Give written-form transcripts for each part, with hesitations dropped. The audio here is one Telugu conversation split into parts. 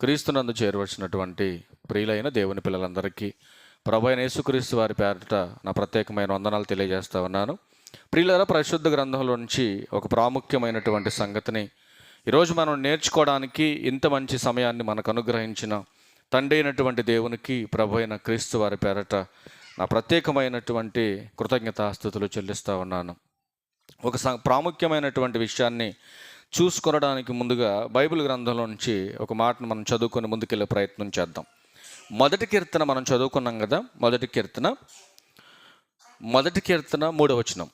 క్రీస్తునందు చేరవచ్చినటువంటి ప్రియులైన దేవుని పిల్లలందరికీ ప్రభువైన యేసుక్రీస్తు వారి పేరిట నా ప్రత్యేకమైన వందనాలు తెలియజేస్తా ఉన్నాను. ప్రియులారా, పరిశుద్ధ గ్రంథంలో నుంచి ఒక ప్రాముఖ్యమైనటువంటి సంగతిని ఈరోజు మనం నేర్చుకోవడానికి ఇంత మంచి సమయాన్ని మనకు అనుగ్రహించిన తండ్రి అయినటువంటి దేవునికి ప్రభువైన క్రీస్తు వారి పేరిట నా ప్రత్యేకమైనటువంటి కృతజ్ఞతాస్తుతులు చెల్లిస్తూ ఉన్నాను. ఒక ప్రాముఖ్యమైనటువంటి విషయాన్ని చూసుకొనడానికి ముందుగా బైబిల్ గ్రంథంలో నుంచి ఒక మాటను మనం చదువుకొని ముందుకెళ్ళే ప్రయత్నం చేద్దాం. మొదటి కీర్తన మనం చదువుకున్నాం కదా. మొదటి కీర్తన 3వ వచనం.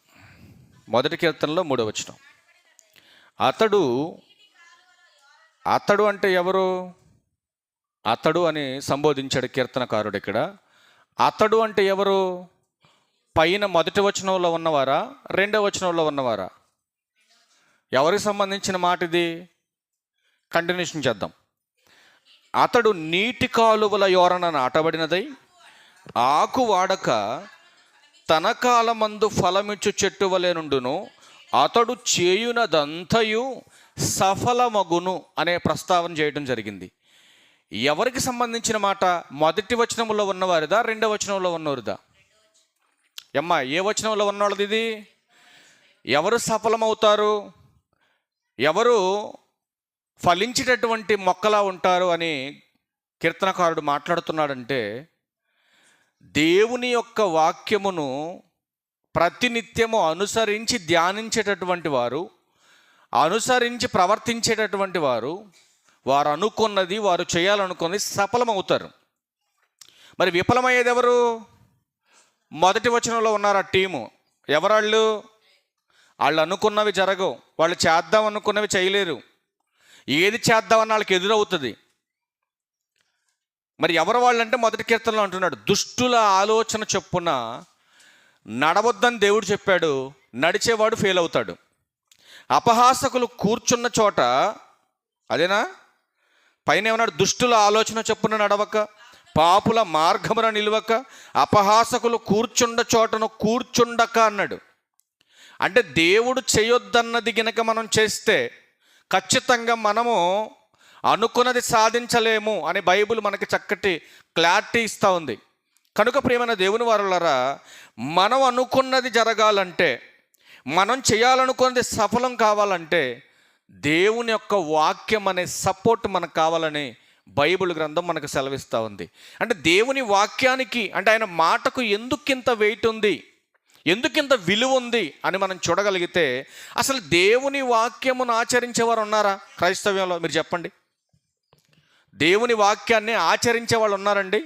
మొదటి కీర్తనలో 3వ వచనం. అతడు అంటే ఎవరు? అతడు అని సంబోధించాడు కీర్తనకారుడు ఇక్కడ. అతడు అంటే ఎవరు? పైన మొదటి వచనంలో ఉన్నవారా, 2వ వచనంలో ఉన్నవారా? ఎవరికి సంబంధించిన మాట ఇది? కంటిన్యూషన్ చేద్దాం. అతడు నీటి కాలువల యోరన నాటబడినదై ఆకు వాడక తన కాలమందు ఫలమిచ్చు చెట్టు వలె నుండును, అతడు చేయునదంతయు సఫలమగును అనే ప్రస్తావన చేయడం జరిగింది. ఎవరికి సంబంధించిన మాట? మొదటి వచనంలో ఉన్నవారిదా, 2వ వచనంలో ఉన్నవారిదా? అమ్మా, ఏ వచనంలో ఉన్నవాళ్ళది ఇది? ఎవరు సఫలమవుతారు, ఎవరు ఫలించేటటువంటి మొక్కలా ఉంటారు అని కీర్తనకారుడు మాట్లాడుతున్నాడంటే, దేవుని యొక్క వాక్యమును ప్రతినిత్యము అనుసరించి ధ్యానించేటటువంటి వారు, అనుసరించి ప్రవర్తించేటటువంటి వారు, వారు అనుకున్నది, వారు చేయాలనుకున్నది సఫలమవుతారు. మరి విఫలమయ్యేది ఎవరు? మొదటి వచనంలో ఉన్నారు ఆ టీము. ఎవరాళ్ళు? వాళ్ళు అనుకున్నవి జరగవు, వాళ్ళు చేద్దాం అనుకున్నవి చేయలేరు, ఏది చేద్దామని వాళ్ళకి ఎదురవుతుంది. మరి ఎవరు వాళ్ళంటే మొదటి కీర్తనలో అంటున్నాడు, దుష్టుల ఆలోచన చొప్పున నడవద్దని దేవుడు చెప్పాడు, నడిచేవాడు ఫెయిల్ అవుతాడు. అపహాసకులు కూర్చున్న చోట, అదేనా పైన ఏమన్నాడు? దుష్టుల ఆలోచన చొప్పున నడవక, పాపుల మార్గమున నిలవక, అపహాసకులు కూర్చుండ చోటను కూర్చుండక అన్నాడు. అంటే దేవుడు చేయొద్దన్నది గనక మనం చేస్తే ఖచ్చితంగా మనము అనుకున్నది సాధించలేము అని బైబిల్ మనకి చక్కటి క్లారిటీ ఇస్తూ ఉంది. కనుక ప్రియమైన దేవుని వారలారా, మనం అనుకున్నది జరగాలంటే, మనం చేయాలనుకున్నది సఫలం కావాలంటే దేవుని యొక్క వాక్యం అనే సపోర్ట్ మనకు కావాలని బైబిల్ గ్రంథం మనకు సెలవిస్తూ ఉంది. అంటే దేవుని వాక్యానికి, అంటే ఆయన మాటకు ఎందుకింత వెయిట్ ఉంది, ఎందుకింత విలువ ఉంది అని మనం చూడగలిగితే, అసలు దేవుని వాక్యమును ఆచరించేవారు ఉన్నారా క్రైస్తవ్యంలో? మీరు చెప్పండి. దేవుని వాక్యాన్ని ఆచరించే వాళ్ళు ఉన్నారండి?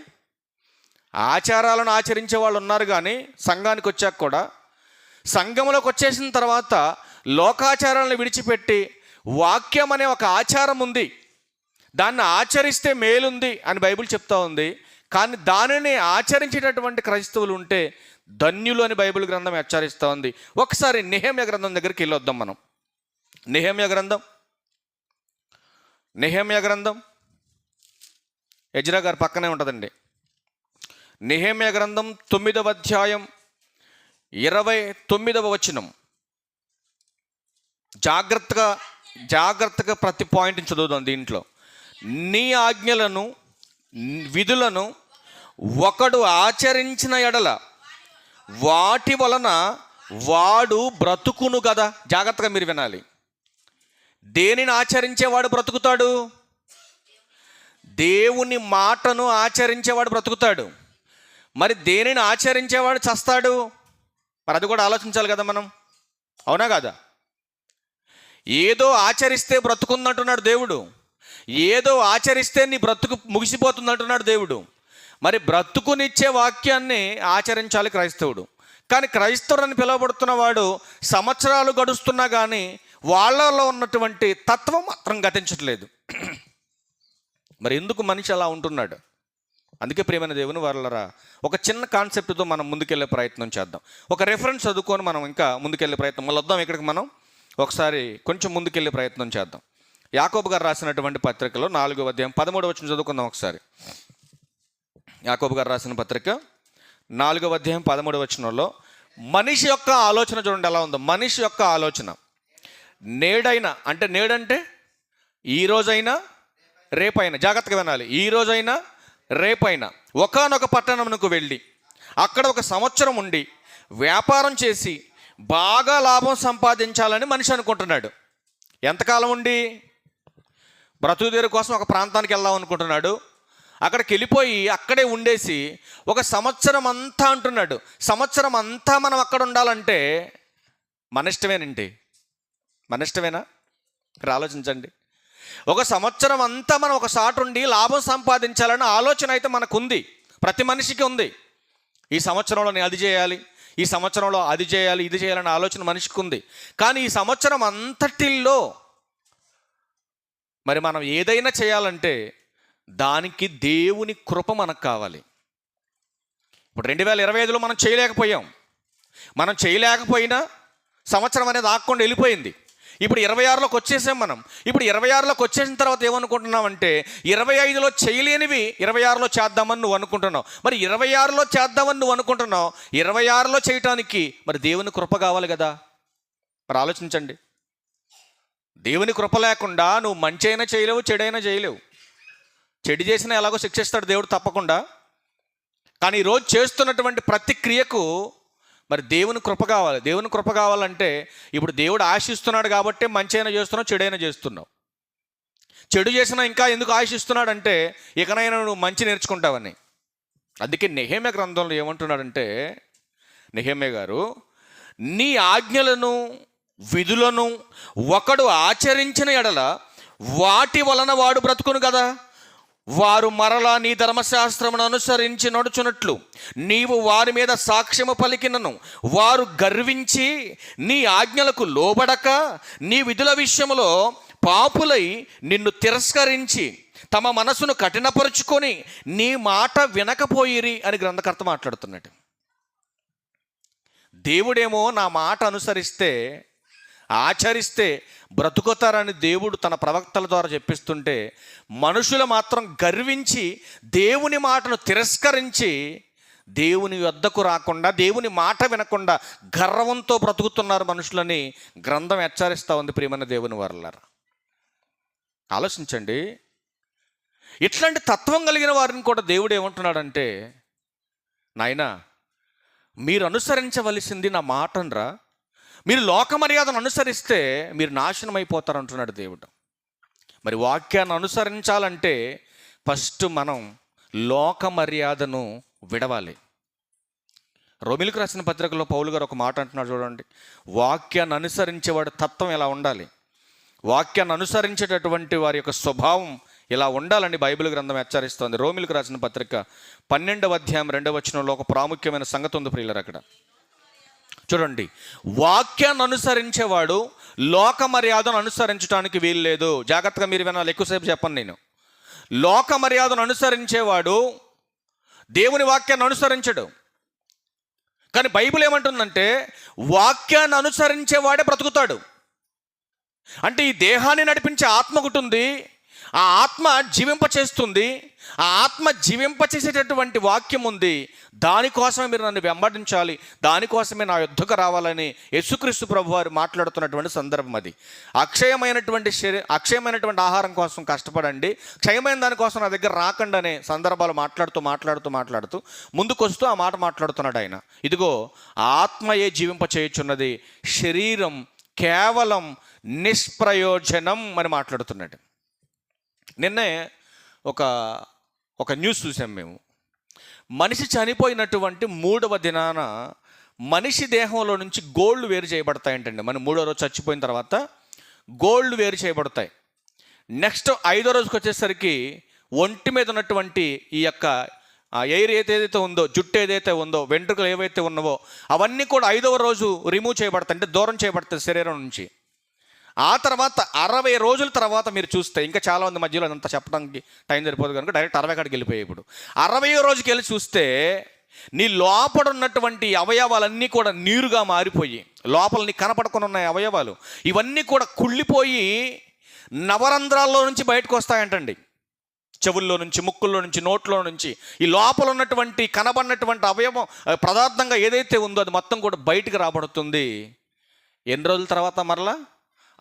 ఆచారాలను ఆచరించే వాళ్ళు ఉన్నారు, కానీ సంఘానికి వచ్చాక కూడా, సంఘంలోకి వచ్చేసిన తర్వాత లోకాచారాలను విడిచిపెట్టి వాక్యం అనే ఒక ఆచారం ఉంది, దాన్ని ఆచరిస్తే మేలుంది అని బైబిల్ చెప్తా ఉంది. కానీ దానిని ఆచరించేటటువంటి క్రైస్తవులు ఉంటే ధన్యులు అని బైబిల్ గ్రంథం హెచ్చరిస్తూ ఉంది. ఒకసారి నెహెమ్యా గ్రంథం దగ్గరికి వెళ్ళొద్దాం మనం. నెహెమ్యా గ్రంథం ఎజ్రా గారి పక్కనే ఉంటుందండి. నెహెమ్యా గ్రంథం 9వ అధ్యాయం 29వ వచనం. జాగ్రత్తగా ప్రతి పాయింట్ని చదువుదాం దీంట్లో. నీ ఆజ్ఞలను విధులను ఒకడు ఆచరించిన ఎడల వాటి వలన వాడు బ్రతుకును కదా. జాగ్రత్తగా మీరు వినాలి. దేనిని ఆచరించేవాడు బ్రతుకుతాడు? దేవుని మాటను ఆచరించేవాడు బ్రతుకుతాడు. మరి దేనిని ఆచరించేవాడు చస్తాడు. మరి అది కూడా ఆలోచించాలి కదా మనం, అవునా కదా? ఏదో ఆచరిస్తే బ్రతుకుందంటున్నాడు దేవుడు, ఏదో ఆచరిస్తే నీ బ్రతుకు ముగిసిపోతుందంటున్నాడు దేవుడు. మరి బ్రతుకునిచ్చే వాక్యాన్ని ఆచరించాలి క్రైస్తవుడు. కానీ క్రైస్తవుడు అని పిలువబడుతున్న వాడు సంవత్సరాలు గడుస్తున్నా కానీ వాళ్ళలో ఉన్నటువంటి తత్వం మాత్రం గతించట్లేదు. మరి ఎందుకు మనిషి అలా ఉంటున్నాడు? అందుకే ప్రియమైన దేవుని వారలారా, ఒక చిన్న కాన్సెప్ట్తో మనం ముందుకెళ్ళే ప్రయత్నం చేద్దాం. ఒక రెఫరెన్స్ చదువుకొని మనం ఇంకా ముందుకెళ్ళే ప్రయత్నం, మళ్ళీ వద్దాం ఇక్కడికి. మనం ఒకసారి కొంచెం ముందుకెళ్ళే ప్రయత్నం చేద్దాం. యాకోబు గారు రాసినటువంటి పత్రికలో 4వ అధ్యాయం 13వ వచనం చదువుకుందాం ఒకసారి. యాకోబు గారు రాసిన పత్రిక 4వ అధ్యాయం 13వ వచనంలో మనిషి యొక్క ఆలోచన చూడండి ఎలా ఉందో. మనిషి యొక్క ఆలోచన నేడైనా, అంటే నేడంటే ఈ రోజైనా రేపైనా, జాగ్రత్తగా వినాలి, ఈ రోజైనా రేపైనా ఒకానొక పట్టణమునకు వెళ్ళి అక్కడ 1 సంవత్సరం ఉండి వ్యాపారం చేసి బాగా లాభం సంపాదించాలని మనిషి అనుకుంటున్నాడు. ఎంతకాలం ఉండి? బ్రతుకుదేరు కోసం ఒక ప్రాంతానికి వెళ్దాం అనుకుంటున్నాడు. అక్కడికి వెళ్ళిపోయి అక్కడే ఉండేసి 1 సంవత్సరం అంతా అంటున్నాడు. సంవత్సరం అంతా మనం అక్కడ ఉండాలంటే మన ఇష్టమేనండి? మన ఇష్టమేనా? మీరు ఆలోచించండి. 1 సంవత్సరం అంతా మనం ఒక సాట ఉండి లాభం సంపాదించాలన్న ఆలోచన అయితే మనకుంది, ప్రతి మనిషికి ఉంది. ఈ సంవత్సరంలో నేను అది చేయాలి, ఈ సంవత్సరంలో అది చేయాలి, ఇది చేయాలన్న ఆలోచన మనిషికి ఉంది. కానీ ఈ సంవత్సరం అంతటిల్లో మరి మనం ఏదైనా చేయాలంటే దానికి దేవుని కృప మనకు కావాలి. ఇప్పుడు 2025లో మనం చేయలేకపోయాం. మనం చేయలేకపోయినా సంవత్సరం అనేది ఆగకుండా వెళ్ళిపోయింది. ఇప్పుడు 26లోకి వచ్చేసాం మనం. ఇప్పుడు 26లోకి వచ్చేసిన తర్వాత ఏమనుకుంటున్నామంటే 25లో చేయలేనివి 26లో చేద్దామని నువ్వు అనుకుంటున్నావు. మరి 26లో చేద్దామని నువ్వు అనుకుంటున్నావు, 26లో చేయటానికి మరి దేవుని కృప కావాలి కదా. మరి ఆలోచించండి. దేవుని కృప లేకుండా నువ్వు మంచి అయినా చేయలేవు, చెడైనా చేయలేవు. చెడు చేసినా ఎలాగో శిక్షిస్తాడు దేవుడు తప్పకుండా. కానీ ఈరోజు చేస్తున్నటువంటి ప్రతి క్రియకు మరి దేవుని కృప కావాలి. దేవుని కృప కావాలంటే ఇప్పుడు దేవుడు ఆశిస్తున్నాడు కాబట్టి మంచి అయినా చేస్తున్నావు, చెడైనా చేస్తున్నావు. చెడు చేసినా ఇంకా ఎందుకు ఆశిస్తున్నాడు అంటే ఇకనైనా నువ్వు మంచి నేర్చుకుంటావని. అందుకే నెహెమ్యా గ్రంథంలో ఏమంటున్నాడంటే, నెహెమ్యా గారు, నీ ఆజ్ఞలను విధులను ఒకడు ఆచరించిన ఎడల వాటి వలన వాడు బ్రతుకును కదా. వారు మరలా నీ ధర్మశాస్త్రమును అనుసరించి నడుచున్నట్లు నీవు వారి మీద సాక్ష్యము పలికినను వారు గర్వించి నీ ఆజ్ఞలకు లోబడక నీ విధుల విషయములో పాపులై నిన్ను తిరస్కరించి తమ మనసును కఠినపరుచుకొని నీ మాట వినకపోయిరి అని గ్రంథకర్త మాట్లాడుతున్నాడు. దేవుడేమో నా మాట అనుసరిస్తే ఆచరిస్తే బ్రతుకుతారని దేవుడు తన ప్రవక్తల ద్వారా చెప్పిస్తుంటే, మనుషులు మాత్రం గర్వించి దేవుని మాటను తిరస్కరించి దేవుని వద్దకు రాకుండా దేవుని మాట వినకుండా గర్వంతో బ్రతుకుతున్నారు మనుషులని గ్రంథం హెచ్చరిస్తూ ఉంది. ప్రియమైన దేవుని వారలారా, ఆలోచించండి. ఇట్లాంటి తత్వం కలిగిన వారిని కూడా దేవుడు ఏమంటున్నాడంటే, నాయనా మీరు అనుసరించవలసింది నా మాటనరా, మీరు లోక మర్యాదను అనుసరిస్తే మీరు నాశనం అయిపోతారు అంటున్నాడు దేవుడు. మరి వాక్యాన్ని అనుసరించాలంటే ఫస్ట్ మనం లోక మర్యాదను విడవాలి. రోమిలకు రాసిన పత్రికలో పౌలు గారు ఒక మాట అంటున్నాడు చూడండి, వాక్యాన్ని అనుసరించేవాడు తత్వం ఎలా ఉండాలి, వాక్యాన్ని అనుసరించేటటువంటి వారి యొక్క స్వభావం ఇలా ఉండాలని బైబిల్ గ్రంథం హెచ్చరిస్తోంది. రోమిలకు రాసిన పత్రిక 12వ అధ్యాయం 2వ వచనంలో ఒక ప్రాముఖ్యమైన సంగతి ఉంది ప్రియులారా. అక్కడ చూడండి, వాక్యాన్ని అనుసరించేవాడు లోక మర్యాదను అనుసరించడానికి వీలు లేదు. జాగ్రత్తగా మీరు వినాలి, ఎక్కువసేపు చెప్పను నేను. లోక మర్యాదను అనుసరించేవాడు దేవుని వాక్యాన్ని అనుసరించడు. కానీ బైబిల్ ఏమంటుందంటే వాక్యాన్ని అనుసరించేవాడే బ్రతుకుతాడు. అంటే ఈ దేహాన్ని నడిపించే ఆత్మ ఒకటి ఉంది, ఆ ఆత్మ జీవింపచేస్తుంది, ఆ ఆత్మ జీవింపచేసేటటువంటి వాక్యం ఉంది. దానికోసమే మీరు నన్ను వెంబడించాలి, దానికోసమే నా యుద్ధకు రావాలని యేసుక్రీస్తు ప్రభు వారు మాట్లాడుతున్నటువంటి సందర్భం అది. అక్షయమైనటువంటి ఆహారం కోసం కష్టపడండి, క్షయమైన దానికోసం నా దగ్గర రాకండి అనే సందర్భాలు మాట్లాడుతూ ముందుకు వస్తూ ఆ మాట మాట్లాడుతున్నాడు ఆయన. ఇదిగో ఆత్మయే జీవింపచేయుచున్నది, శరీరం కేవలం నిష్ప్రయోజనం అని మాట్లాడుతున్నాడు. నిన్నే ఒక న్యూస్ చూసాం మేము. మనిషి చనిపోయినటువంటి 3వ దినాన మనిషి దేహంలో నుంచి గోళ్ళు వేరు చేయబడతాయంటండి. మనం 3వ రోజు చచ్చిపోయిన తర్వాత గోళ్ళు వేరు చేయబడతాయి. నెక్స్ట్ 5వ రోజుకి వచ్చేసరికి ఒంటి మీద ఉన్నటువంటి ఈ యొక్క ఎయిర్ ఏదైతే ఉందో, జుట్టు ఏదైతే ఉందో, వెంట్రుకలు ఏవైతే ఉన్నావో అవన్నీ కూడా 5వ రోజు రిమూవ్ చేయబడతాయి, అంటే దూరం చేయబడతాయి శరీరం నుంచి. ఆ తర్వాత 60 రోజుల తర్వాత మీరు చూస్తే, ఇంకా చాలామంది మధ్యలో అంత చెప్పడానికి టైం సరిపోదు కనుక డైరెక్ట్ 60 కాడికి వెళ్ళిపోయాయి. ఇప్పుడు 60వ రోజుకి వెళ్ళి చూస్తే నీ లోపల ఉన్నటువంటి అవయవాలన్నీ కూడా నీరుగా మారిపోయి, లోపల నీ కనపడకుండా ఉన్న అవయవాలు ఇవన్నీ కూడా కుళ్ళిపోయి నవరంధ్రాల్లో నుంచి బయటకు వస్తాయంటండి. చెవుల్లో నుంచి, ముక్కుల్లో నుంచి, నోట్లో నుంచి ఈ లోపల ఉన్నటువంటి కనబడినటువంటి అవయవం పదార్థంగా ఏదైతే ఉందో అది మొత్తం కూడా బయటికి రాబడుతుంది. ఎన్ని రోజుల తర్వాత? మరలా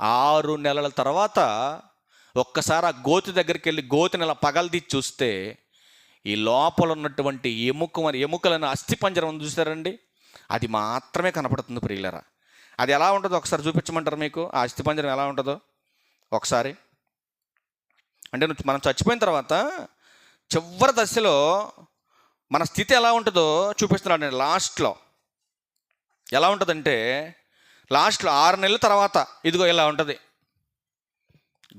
6 నెలల తర్వాత ఒక్కసారి ఆ గోతి దగ్గరికి వెళ్ళి గోతిని ఇలా పగలదీసి చూస్తే ఈ లోపల ఉన్నటువంటి ఎముకలను అస్థిపంజరం ఉంది చూసారండి, అది మాత్రమే కనపడుతుంది ప్రియులరా. అది ఎలా ఉంటుందో ఒకసారి చూపించమంటారు మీకు? ఆ అస్థిపంజరం ఎలా ఉంటుందో ఒకసారి. అంటే మనం చచ్చిపోయిన తర్వాత చివరి దశలో మన స్థితి ఎలా ఉంటుందో చూపిస్తున్నాడు నేను. లాస్ట్లో ఎలా ఉంటుందంటే, లాస్ట్లో 6 నెలల తర్వాత ఇదిగో ఇలా ఉంటుంది.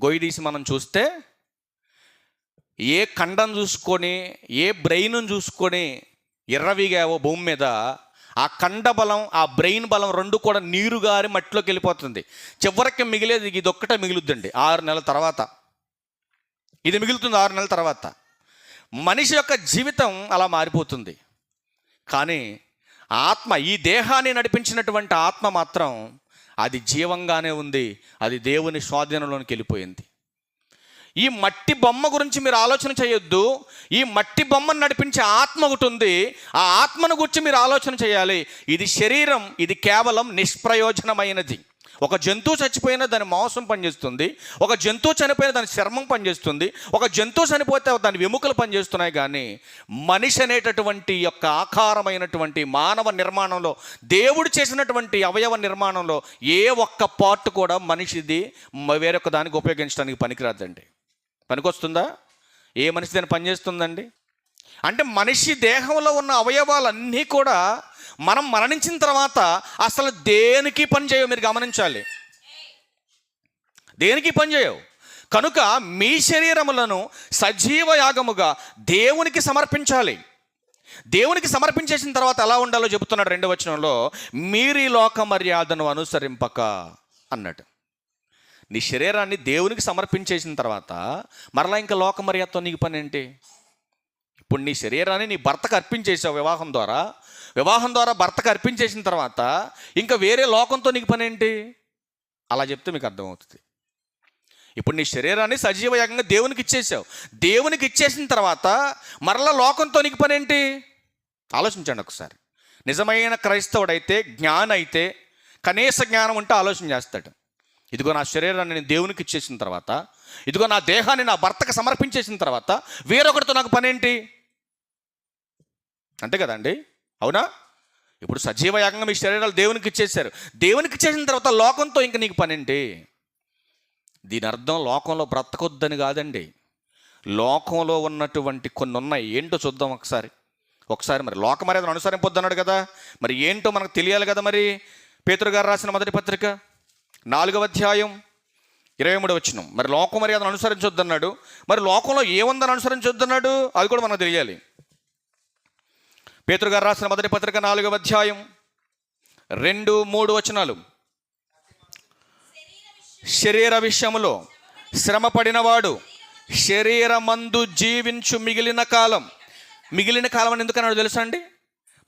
గొయ్యి తీసి మనం చూస్తే ఏ ఖండం చూసుకొని ఏ బ్రెయిన్ చూసుకొని ఎర్రవిగావో భూమి మీద, ఆ కండ బలం ఆ బ్రెయిన్ బలం రెండు కూడా నీరు గారి మట్టిలోకి వెళ్ళిపోతుంది. చివరికి మిగిలేది ఇది ఒక్కటే మిగులుద్దండి 6 నెలల తర్వాత. ఇది మిగులుతుంది 6 నెలల తర్వాత. మనిషి యొక్క జీవితం అలా మారిపోతుంది. కానీ ఆత్మ, ఈ దేహాన్ని నడిపించినటువంటి ఆత్మ మాత్రం అది జీవంగానే ఉంది. అది దేవుని స్వాధీనంలోనికి వెళ్ళిపోయింది. ఈ మట్టి బొమ్మ గురించి మీరు ఆలోచన చేయొద్దు. ఈ మట్టి బొమ్మను నడిపించే ఆత్మ ఒకటి ఉంది. ఆ ఆత్మను గురించి మీరు ఆలోచన చేయాలి. ఇది శరీరం, ఇది కేవలం నిష్ప్రయోజనమైనది. ఒక జంతువు చచ్చిపోయినా దాని మాంసం పనిచేస్తుంది, ఒక జంతువు చనిపోయినా దాని చర్మం పనిచేస్తుంది, ఒక జంతువు చనిపోతే దాని ఎముకలు పనిచేస్తున్నాయి. కానీ మనిషి అనేటటువంటి యొక్క ఆకారమైనటువంటి మానవ నిర్మాణంలో, దేవుడు చేసినటువంటి అవయవ నిర్మాణంలో ఏ ఒక్క పార్ట్ కూడా మనిషిది వేరొక దానికి ఉపయోగించడానికి పనికిరాదండి. పనికొస్తుందా? ఏ మనిషి దాన్ని పనిచేస్తుందండి? అంటే మనిషి దేహంలో ఉన్న అవయవాలన్నీ కూడా మనం మరణించిన తర్వాత అసలు దేనికి పనిచేయవు. మీరు గమనించాలి, దేనికి పనిచేయవు. కనుక మీ శరీరములను సజీవ యాగముగా దేవునికి సమర్పించాలి. దేవునికి సమర్పించేసిన తర్వాత ఎలా ఉండాలో చెబుతున్నాడు 2వ వచనంలో, మీరు ఈ లోక మర్యాదను అనుసరింపక అన్నాడు. నీ శరీరాన్ని దేవునికి సమర్పించేసిన తర్వాత మరలా ఇంకా లోక మర్యాదతో నీకు పని ఏంటి? ఇప్పుడు నీ శరీరాన్ని నీ భర్తకు అర్పించేసావు వివాహం ద్వారా భర్తకు అర్పించేసిన తర్వాత ఇంకా వేరే లోకంతో నీకు పని ఏంటి? అలా చెప్తే మీకు అర్థమవుతుంది. ఇప్పుడు నీ శరీరాన్ని సజీవయాగంగా దేవునికి ఇచ్చేసావు. దేవునికి ఇచ్చేసిన తర్వాత మరలా లోకంతో నీకు పని ఏంటి? ఆలోచించండి ఒకసారి. నిజమైన క్రైస్తవుడైతే, జ్ఞానం అయితే, కనీస జ్ఞానం ఉంటే ఆలోచన చేస్తాడు. ఇదిగో నా శరీరాన్ని నేను దేవునికి ఇచ్చేసిన తర్వాత, ఇదిగో నా దేహాన్ని నా భర్తకు సమర్పించేసిన తర్వాత వేరొకరితో నాకు పని ఏంటి? అంతే కదండి, అవునా? ఇప్పుడు సజీవయాగంగా మీ శరీరాలు దేవునికి ఇచ్చేసారు. దేవునికి ఇచ్చేసిన తర్వాత లోకంతో ఇంక నీకు పని ఏంటి? దీని అర్థం లోకంలో బ్రతకొద్దని కాదండి. లోకంలో ఉన్నటువంటి కొన్ని ఉన్నాయి. ఏంటో చూద్దాం ఒకసారి. మరి లోక మర్యాదను అనుసరింపొద్దు అన్నాడు కదా, మరి ఏంటో మనకు తెలియాలి కదా. మరి పేతురు గారు రాసిన మొదటి పత్రిక 4వ అధ్యాయం 23వ వచనం, మరి లోక మర్యాదను అనుసరించొద్దు అన్నాడు. మరి లోకంలో ఏముందని అనుసరించొద్దు అన్నాడు? అది కూడా మనకు తెలియాలి. పేతురు గారు రాసిన మొదటి పత్రిక 4వ అధ్యాయం 2-3 వచనాలు. శరీర విషయములో శ్రమపడినవాడు శరీరమందు జీవించు మిగిలిన కాలం అని ఎందుకన్నాడు తెలుసా అండి?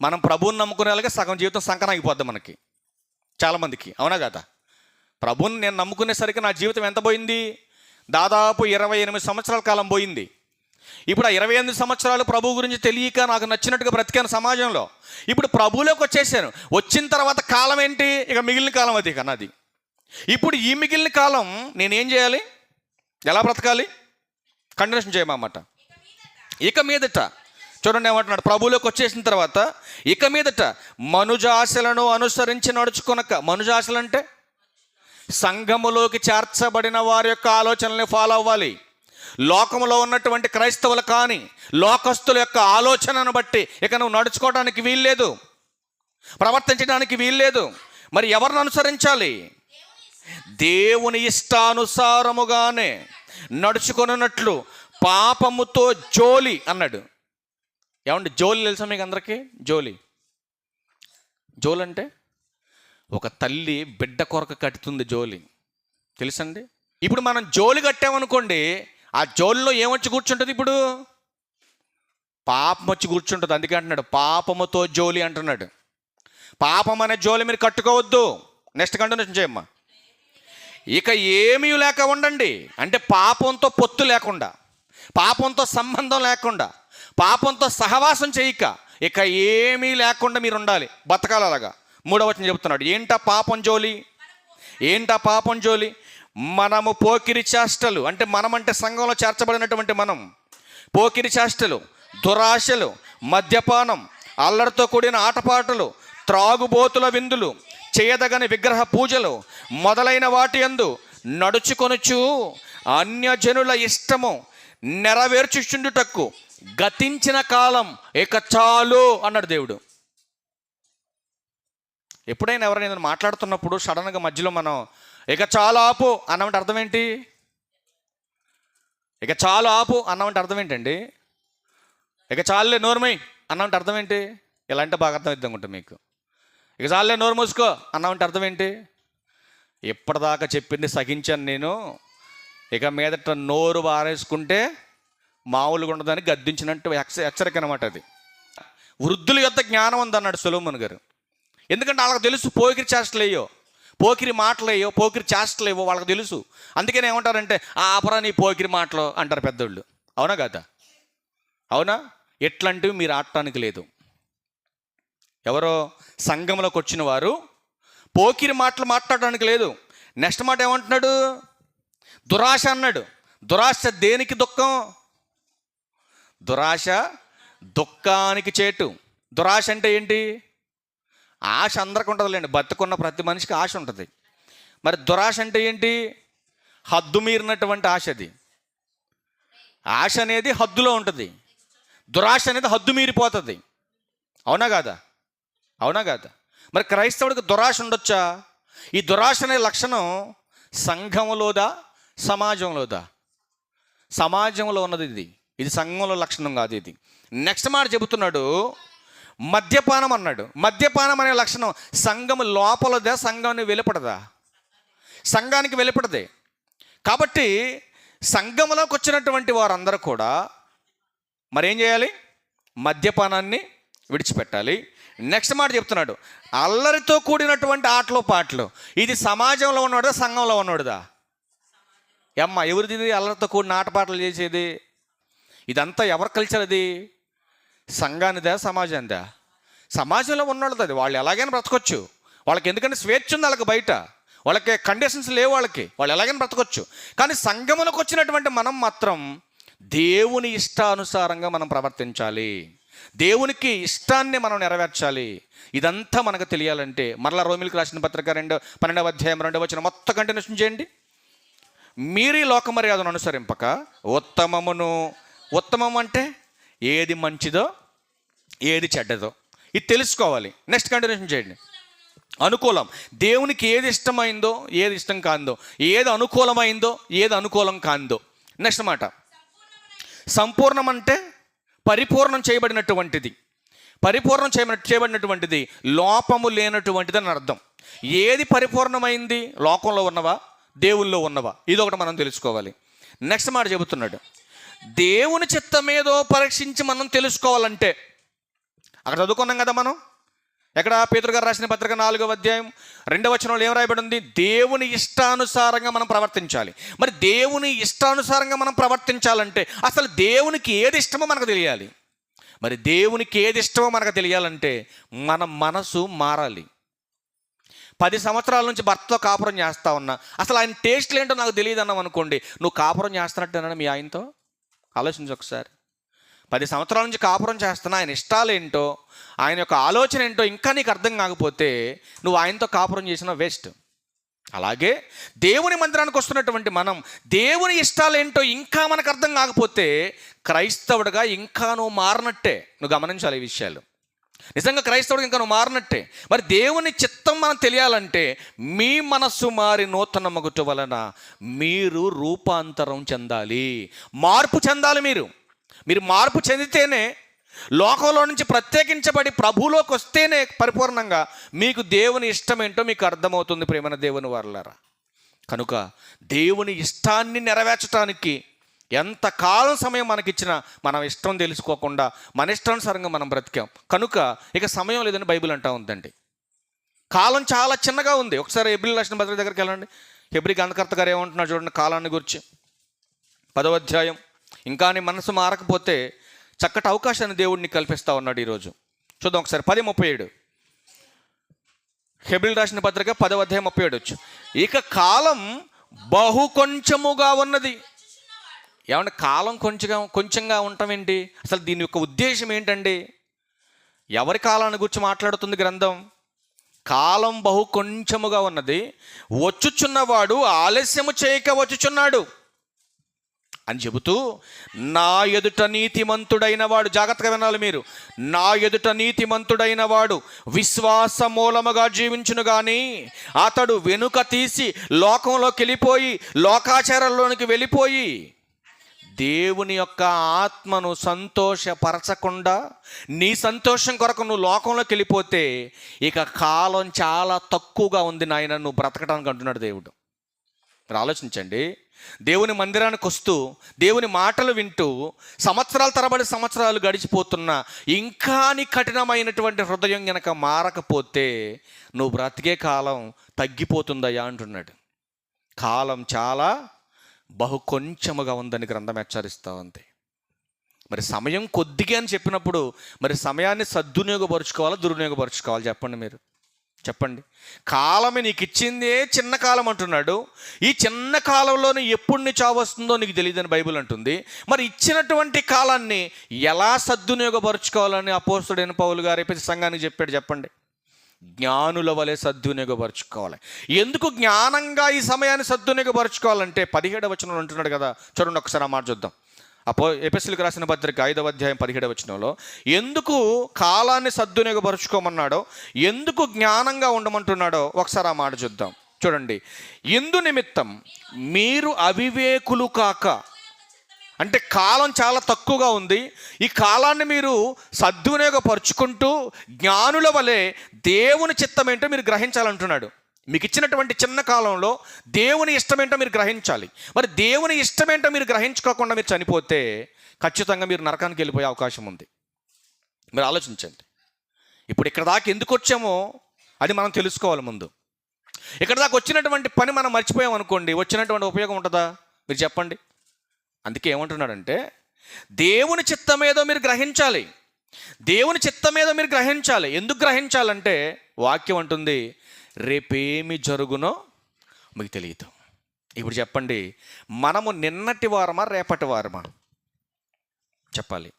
మనం ప్రభువుని నమ్ముకునే వాళ్ళకి సగం జీవితం సంకనాగిపోద్ది మనకి, చాలామందికి, అవునా కదా? ప్రభువుని నేను నమ్ముకునేసరికి నా జీవితం ఎంత పోయింది? దాదాపు 28 సంవత్సరాల కాలం పోయింది. ఇప్పుడు ఆ 28 సంవత్సరాలు ప్రభు గురించి తెలియక నాకు నచ్చినట్టుగా బ్రతికాను సమాజంలో. ఇప్పుడు ప్రభువులోకి వచ్చేసాను. వచ్చిన తర్వాత కాలం ఏంటి? ఇక మిగిలిన కాలం అది కన్నది. ఇప్పుడు ఈ మిగిలిన కాలం నేనేం చేయాలి? ఎలా బ్రతకాలి? కంటిన్యూషన్ చేయమన్నమాట. ఇక మీదట చూడండి ఏమంటున్నాడు, ప్రభువులోకి వచ్చేసిన తర్వాత ఇక మీదట మనుజాశలను అనుసరించి నడుచుకొనక. మనుజాశలు అంటే సంఘములోకి చేర్చబడిన వారి యొక్క ఆలోచనల్ని ఫాలో అవ్వాలి. లోకంలో ఉన్నటువంటి క్రైస్తవులు కానీ లోకస్తుల యొక్క ఆలోచనను బట్టి ఇక నువ్వు నడుచుకోవడానికి వీల్లేదు, ప్రవర్తించడానికి వీల్లేదు. మరి ఎవరిని అనుసరించాలి? దేవుని ఇష్టానుసారముగానే నడుచుకొనున్నట్లు పాపముతో జోలి అన్నాడు. ఏమండి జోలి తెలుసా మీకు అందరికీ? జోలి అంటే ఒక తల్లి బిడ్డ కొరకు కట్టుతుంది జోలి, తెలుసండి? ఇప్పుడు మనం జోలి కట్టామనుకోండి, ఆ జోలిలో ఏమొచ్చి కూర్చుంటుంది? ఇప్పుడు పాపం వచ్చి కూర్చుంటుంది. అందుకే అంటున్నాడు పాపముతో జోలి అంటున్నాడు. పాపం అనే జోలి మీరు కట్టుకోవద్దు. నెక్స్ట్ కంటిన్యూషన్ చేయమ్మా. ఇక ఏమీ లేక ఉండండి, అంటే పాపంతో పొత్తు లేకుండా, పాపంతో సంబంధం లేకుండా, పాపంతో సహవాసం చేయక, ఇక ఏమీ లేకుండా మీరు ఉండాలి, బతకాలి అలాగా. 3వ వచనం చెప్తున్నాడు. ఏంటా పాపం జోలి? మనము పోకిరి చేష్టలు, అంటే మనమంటే సంఘంలో చేర్చబడినటువంటి మనం, పోకిరి చేష్టలు, దురాశలు, మద్యపానం, అల్లరితో కూడిన ఆటపాటలు, త్రాగుబోతుల విందులు, చేయదగని విగ్రహ పూజలు మొదలైన వాటి యందు నడుచుకొనుచు అన్యజనుల ఇష్టము నెరవేర్చుచుండుటకు గతించిన కాలం ఇక చాలు అన్నాడు దేవుడు. ఎప్పుడైనా ఎవరైనా మాట్లాడుతున్నప్పుడు సడన్గా మధ్యలో మనం ఇక చాలు ఆపు అన్నమంటే అర్థం ఏంటి? ఇక చాలు ఆపు అన్నమంటే అర్థం ఏంటండి? ఇక చాలులే నోరుమై అన్నమంటే అర్థం ఏంటి? ఇలా అంటే బాగా అర్థం ఉంటుంది మీకు. ఇక చాలులే నోరు మూసుకో అన్నమంటే అర్థం ఏంటి? ఇప్పటిదాకా చెప్పింది సహించాను నేను, ఇక మీదట నోరు బారేసుకుంటే మామూలుగా ఉండదని గద్దించినట్టు హెచ్చరిక అనమాట అది. వృద్ధుల యొక్క జ్ఞానం ఉందన్నాడు సొలొమోను గారు. ఎందుకంటే వాళ్ళకి తెలుసు పోకిరి చేష్టలేయో, పోకిరి మాటలేయో, పోకిరి చేష్టలేవో వాళ్ళకి తెలుసు. అందుకని ఏమంటారంటే ఆపరా నీ పోకిరి మాటలు అంటారు పెద్దోళ్ళు. అవునా కదా? అవునా? ఎట్లాంటివి మీరు ఆడటానికి లేదు. ఎవరో సంఘంలోకి వచ్చిన వారు పోకిరి మాటలు మాట్లాడడానికి లేదు. నెక్స్ట్ మాట ఏమంటున్నాడు? దురాశ అన్నాడు. దురాశ దేనికి దుఃఖం? దురాశ దుఃఖానికి చేటు. దురాశ అంటే ఏంటి? ఆశ అందరికి ఉంటుందిలేండి, బతుకున్న ప్రతి మనిషికి ఆశ ఉంటుంది. మరి దురాశ అంటే ఏంటి? హద్దు మీరినటువంటి ఆశ. అది ఆశ అనేది హద్దులో ఉంటుంది, దురాశ అనేది హద్దు మీరిపోతుంది. అవునా కాదా? అవునా కాదా? మరి క్రైస్తవుడికి దురాశ ఉండొచ్చా? ఈ దురాశ అనే లక్షణం సంఘంలోదా సమాజంలోదా? సమాజంలో ఉన్నది ఇది, ఇది సంఘంలో లక్షణం కాదు ఇది. నెక్స్ట్ మాట చెబుతున్నాడు మద్యపానం అన్నాడు. మద్యపానం అనే లక్షణం సంఘం లోపలదా సంఘాన్ని వెలుపడదా? సంఘానికి వెలుపడదే. కాబట్టి సంఘంలోకి వచ్చినటువంటి వారందరూ కూడా మరేం చేయాలి? మద్యపానాన్ని విడిచిపెట్టాలి. నెక్స్ట్ మాట చెప్తున్నాడు అల్లరితో కూడినటువంటి ఆటలు పాటలు. ఇది సమాజంలో ఉన్నవాడుదా సంఘంలో ఉన్నవాడుదా? ఎవరిది ఇది? అల్లరితో కూడిన ఆటపాటలు చేసేది ఇదంతా ఎవరి కల్చర్? అది సంఘానిదా సమాజానిదా? సమాజంలో ఉన్నవాళ్ళది. అది వాళ్ళు ఎలాగైనా బ్రతకొచ్చు, వాళ్ళకి ఎందుకంటే స్వేచ్ఛ ఉంది వాళ్ళకి, బయట వాళ్ళకి కండిషన్స్ లేవు, వాళ్ళు ఎలాగైనా బ్రతకొచ్చు. కానీ సంఘములకు వచ్చినటువంటి మనం మాత్రం దేవుని ఇష్టానుసారంగా మనం ప్రవర్తించాలి, దేవునికి ఇష్టాన్ని మనం నెరవేర్చాలి. ఇదంతా మనకు తెలియాలంటే మరలా రోమిలకు రాసిన పత్రిక 12వ అధ్యాయం 2వ వచనం మొత్తం కంటిన్యూషన్ చేయండి. మీరు ఈ లోక మర్యాదను అనుసరింపక ఉత్తమం అంటే ఏది మంచిదో ఏది చెడ్డదో ఇది తెలుసుకోవాలి. నెక్స్ట్ కంటిన్యూషన్ చేయండి. అనుకూలం, దేవునికి ఏది ఇష్టమైందో ఏది ఇష్టం కాందో, ఏది అనుకూలమైందో ఏది అనుకూలం కాందో. నెక్స్ట్ మాట సంపూర్ణం అంటే పరిపూర్ణం చేయబడినటువంటిది. పరిపూర్ణం చేయబడినటువంటిది లోపము లేనటువంటిది అని అర్థం. ఏది పరిపూర్ణమైంది? లోకంలో ఉన్నవా దేవుల్లో ఉన్నవా? ఇదొకటి మనం తెలుసుకోవాలి. నెక్స్ట్ మాట చెబుతున్నాడు దేవుని చిత్తమేదో పరీక్షించి మనం తెలుసుకోవాలంటే, అక్కడ చదువుకున్నాం కదా మనం, ఎక్కడ పేతురు గారు రాసిన పత్రిక 4వ అధ్యాయం 2వ వచనంలో ఏం రాయబడి ఉంది? దేవుని ఇష్టానుసారంగా మనం ప్రవర్తించాలి. మరి దేవుని ఇష్టానుసారంగా మనం ప్రవర్తించాలంటే అసలు దేవునికి ఏది ఇష్టమో మనకు తెలియాలి. మరి దేవునికి ఏది ఇష్టమో మనకు తెలియాలంటే మన మనసు మారాలి. 10 సంవత్సరాల నుంచి భర్తతో కాపురం చేస్తా ఉన్నా, అసలు ఆయన టేస్ట్లు ఏంటో నాకు తెలియదు అన్నాం అనుకోండి, నువ్వు కాపురం చేస్తున్నట్టేనా మీ ఆయనతో? ఆలోచించు ఒకసారి. 10 సంవత్సరాల నుంచి కాపురం చేస్తున్నా, ఆయన ఇష్టాలు ఏంటో, ఆయన యొక్క ఆలోచన ఏంటో ఇంకా నీకు అర్థం కాకపోతే నువ్వు ఆయనతో కాపురం చేసిన వేస్ట్. అలాగే దేవుని మందిరానికి వస్తున్నటువంటి మనం దేవుని ఇష్టాలు ఏంటో ఇంకా మనకు అర్థం కాకపోతే క్రైస్తవుడిగా ఇంకా నువ్వు మారినట్టే. నువ్వు గమనించాలి ఈ విషయాలు. నిజంగా క్రైస్తవుడికి ఇంకా నువ్వు మారినట్టే. మరి దేవుని చిత్తం మనం తెలియాలంటే మీ మనస్సు మారి నూతన మగుట వలన మీరు రూపాంతరం చెందాలి, మార్పు చెందాలి. మీరు మార్పు చెందితేనే, లోకంలో నుంచి ప్రత్యేకించబడి ప్రభువులోకి వస్తేనే పరిపూర్ణంగా మీకు దేవుని ఇష్టం ఏంటో మీకు అర్థమవుతుంది. ప్రేమన దేవుని వారలారా, కనుక దేవుని ఇష్టాన్ని నెరవేర్చడానికి ఎంత కాలం సమయం మనకిచ్చినా మనం ఇష్టం తెలుసుకోకుండా మన ఇష్టానుసారంగా మనం బ్రతికాం. కనుక ఇక సమయం లేదని బైబిల్ అంటూ ఉందండి. కాలం చాలా చిన్నగా ఉంది. ఒకసారి హెబ్రీ రాసిన పత్రిక దగ్గరికి వెళ్ళండి. హెబ్రీ గ్రంథకర్త గారు ఏమంటున్నారు చూడండి కాలాన్ని గురించి. 10వ అధ్యాయం. ఇంకా నీ మనసు మారకపోతే చక్కటి అవకాశాన్ని దేవుడిని కల్పిస్తూ ఉన్నాడు ఈరోజు. చూద్దాం ఒకసారి 10:37. హెబ్రీ రాసిన పత్రిక 10వ అధ్యాయం 37. ఇక కాలం బహు కొంచెముగా ఉన్నది. ఏమంటే కాలం కొంచెంగా ఉండటం ఏంటి? అసలు దీని యొక్క ఉద్దేశం ఏంటండి? ఎవరి కాలాన్ని గురించి మాట్లాడుతుంది గ్రంథం? కాలం బహు కొంచెముగా ఉన్నది, వచ్చుచున్నవాడు ఆలస్యము చేయక వచ్చుచున్నాడు అని చెబుతూ, నా ఎదుట నీతిమంతుడైన వాడు, జాగ్రత్తగా వినాలి మీరు, నా ఎదుట నీతిమంతుడైన వాడు విశ్వాస మూలముగా జీవించును గాని అతడు వెనుక తీసి లోకంలోకి వెళ్ళిపోయి, లోకాచారంలోనికి వెళ్ళిపోయి దేవుని యొక్క ఆత్మను సంతోషపరచకుండా నీ సంతోషం కొరకు నువ్వు లోకంలోకి వెళ్ళిపోతే ఇక కాలం చాలా తక్కువగా ఉంది నాయన నువ్వు బ్రతకడానికి అంటున్నాడు దేవుడు. మీరు ఆలోచించండి. దేవుని మందిరానికి వస్తూ దేవుని మాటలు వింటూ సంవత్సరాల తరబడి సంవత్సరాలు గడిచిపోతున్నా ఇంకా నీ కఠినమైనటువంటి హృదయం గనక మారకపోతే నువ్వు బ్రతికే కాలం తగ్గిపోతుందయ్యా అంటున్నాడు. కాలం చాలా బహు కొంచెముగా ఉందని గ్రంథం హెచ్చరిస్తూ ఉంది. మరి సమయం కొద్దిగా అని చెప్పినప్పుడు మరి సమయాన్ని సద్వినియోగపరుచుకోవాలా, దుర్వినియోగపరుచుకోవాలి? చెప్పండి మీరు, చెప్పండి. కాలమే నీకు ఇచ్చిందే చిన్న కాలం అంటున్నాడు. ఈ చిన్న కాలంలోనే ఎప్పుడు నీ చావు వస్తుందో నీకు తెలియదని బైబిల్ అంటుంది. మరి ఇచ్చినటువంటి కాలాన్ని ఎలా సద్వినియోగపరుచుకోవాలని అపోస్తలుడైన పౌలు గారు ఎఫెసీ సంఘానికి చెప్పాడు? చెప్పండి. జ్ఞానుల వలె సద్వినియోగపరుచుకోవాలి. ఎందుకు జ్ఞానంగా ఈ సమయాన్ని సద్వినియోగపరుచుకోవాలంటే 17వ వచనంలో అంటున్నాడు కదా, చూడండి ఒకసారి ఆ మాట చూద్దాం. ఎఫెసీయులకు రాసిన పత్రిక 5వ అధ్యాయం 17వ వచనంలో ఎందుకు కాలాన్ని సద్వినియోగపరుచుకోమన్నాడో, ఎందుకు జ్ఞానంగా ఉండమంటున్నాడో ఒకసారి ఆ మాట చూద్దాం. చూడండి, ఎందు నిమిత్తం మీరు అవివేకులు కాక, అంటే కాలం చాలా తక్కువగా ఉంది, ఈ కాలాన్ని మీరు సద్వినియోగపరుచుకుంటూ జ్ఞానుల వలె దేవుని చిత్తం ఏంటో మీరు గ్రహించాలంటున్నాడు. మీకు ఇచ్చినటువంటి చిన్న కాలంలో దేవుని ఇష్టమేంటో మీరు గ్రహించాలి. మరి దేవుని ఇష్టమేంటో మీరు గ్రహించుకోకుండా మీరు చనిపోతే ఖచ్చితంగా మీరు నరకానికి వెళ్ళిపోయే అవకాశం ఉంది. మీరు ఆలోచించండి. ఇప్పుడు ఇక్కడ దాకా ఎందుకు వచ్చామో అది మనం తెలుసుకోవాలి ముందు. ఇక్కడ దాకా వచ్చినటువంటి పని మనం మర్చిపోయాం అనుకోండి, వచ్చినటువంటి ఉపయోగం ఉంటుందా? మీరు చెప్పండి. అందుకే ఏమంటున్నాడంటే దేవుని చిత్తమేదో మీరు గ్రహించాలి. దేవుని చిత్తమేదో మీరు గ్రహించాలి. ఎందుకు గ్రహించాలంటే వాక్యం అంటుంది రేపేమి జరుగునో మీకు తెలియదు. ఇప్పుడు చెప్పండి, మనము నిన్నటి వారమా రేపటి వారమా? చెప్పాలి.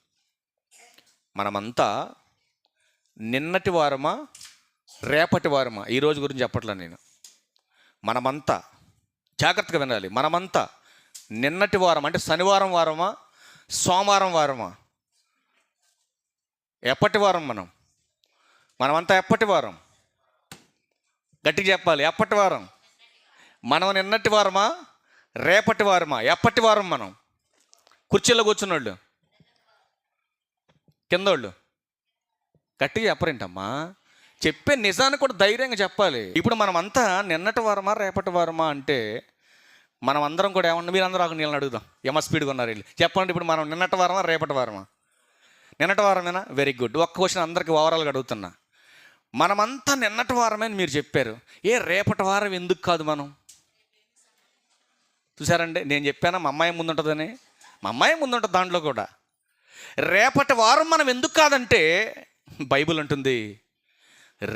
మనమంతా నిన్నటి వారమా రేపటి వారమా? ఈరోజు గురించి చెప్పట్లా నేను. మనమంతా జాగ్రత్తగా వినాలి. మనమంతా నిన్నటి వారం అంటే శనివారం వారమా సోమవారం వారమా? ఎప్పటి వారం? మనమంతా ఎప్పటి వారం? గట్టిగా చెప్పాలి. ఎప్పటి వారం? మనం నిన్నటి వారమా రేపటి వారమా? ఎప్పటి వారం? మనం కుర్చీలో కూర్చున్నోళ్ళు, కిందోళ్ళు గట్టిగా చెప్పరేంటమ్మా? చెప్పే నిజాన్ని కూడా ధైర్యంగా చెప్పాలి. ఇప్పుడు మనమంతా నిన్నటి వారమా రేపటి వారమా అంటే మనం అందరం కూడా ఏమన్నా, మీరు అందరూ నీళ్ళని అడుగుదాం, ఏమో స్పీడ్గా ఉన్నారు వీళ్ళు, చెప్పండి. ఇప్పుడు మనం నిన్నటి వారమా రేపటి వారమా? నిన్నటి వారమేనా? Very good. ఒక్క క్వశ్చన్ అందరికీ ఓవరాల్గా అడుగుతున్నా. మనమంతా నిన్నటి వారమే అని మీరు చెప్పారు. రేపటి వారం ఎందుకు కాదు? మనం చూసారండి, నేను చెప్పానా మా అమ్మాయి ముందుంటుందని? మా అమ్మాయి ముందుంటుంది దాంట్లో కూడా. రేపటి వారం మనం ఎందుకు కాదంటే బైబిల్ అంటుంది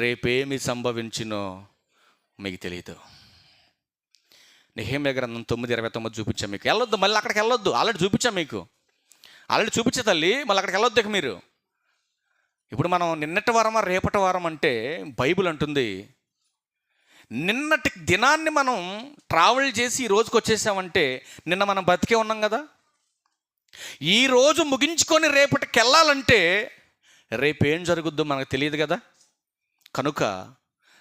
రేపేమి సంభవించినో మీకు తెలియదు. నెహెమ్యా గ్రంథం 9:29 చూపించాం మీకు. వెళ్ళొద్దు, మళ్ళీ అక్కడికి వెళ్ళొద్దు. ఆల్రెడీ చూపించాం మీకు, ఆల్రెడీ చూపించే తల్లి, మళ్ళీ అక్కడికి వెళ్ళొద్దు ఇక మీరు. ఇప్పుడు మనం నిన్నటి వారమా రేపటి వారం అంటే బైబిల్ అంటుంది నిన్నటి దినాన్ని మనం ట్రావెల్ చేసి ఈ రోజుకి వచ్చేసామంటే నిన్న మనం బతికే ఉన్నాం కదా. ఈ రోజు ముగించుకొని రేపటికి వెళ్ళాలంటే రేపేం జరుగుద్దో మనకు తెలియదు కదా. కనుక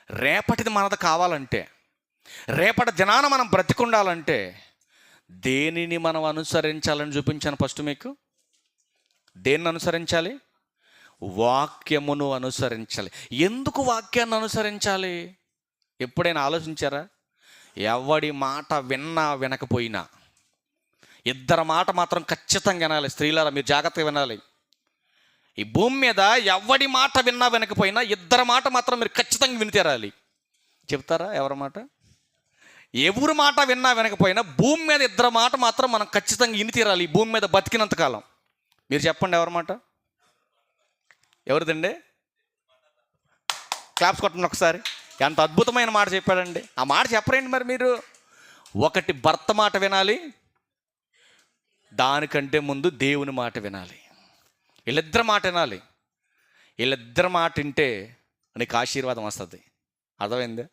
రేపటిది మనది కావాలంటే, రేపటి దినాన మనం బ్రతికుండాలంటే దేనిని మనం అనుసరించాలని చూపించాను ఫస్ట్ మీకు. దేన్ని అనుసరించాలి? వాక్యమును అనుసరించాలి. ఎందుకు వాక్యాన్ని అనుసరించాలి? ఎప్పుడైనా ఆలోచించారా? ఎవడి మాట విన్నా వినకపోయినా ఇద్దరు మాట మాత్రం ఖచ్చితంగా వినాలి. స్త్రీలారా మీరు జాగ్రత్తగా వినాలి. ఈ భూమి మీద ఎవడి మాట విన్నా వినకపోయినా ఇద్దరు మాట మాత్రం మీరు ఖచ్చితంగా విని తీరాలి. చెప్తారా ఎవరి మాట? ఎవరి మాట విన్నా వినకపోయినా భూమి మీద ఇద్దరు మాట మాత్రం మనం ఖచ్చితంగా విని తీరాలి ఈ భూమి మీద బతికినంతకాలం. మీరు చెప్పండి ఎవరి మాట? ఎవరిదండి? క్లాప్స్ కొట్టండి ఒకసారి. ఎంత అద్భుతమైన మాట చెప్పాడండి. ఆ మాట చెప్పరండి మరి మీరు. ఒకటి భర్త మాట వినాలి, దానికంటే ముందు దేవుని మాట వినాలి. వీళ్ళిద్దరి మాట వినాలి. వీళ్ళిద్దరి మాట వింటే నీకు ఆశీర్వాదం వస్తుంది. అర్థమైందా?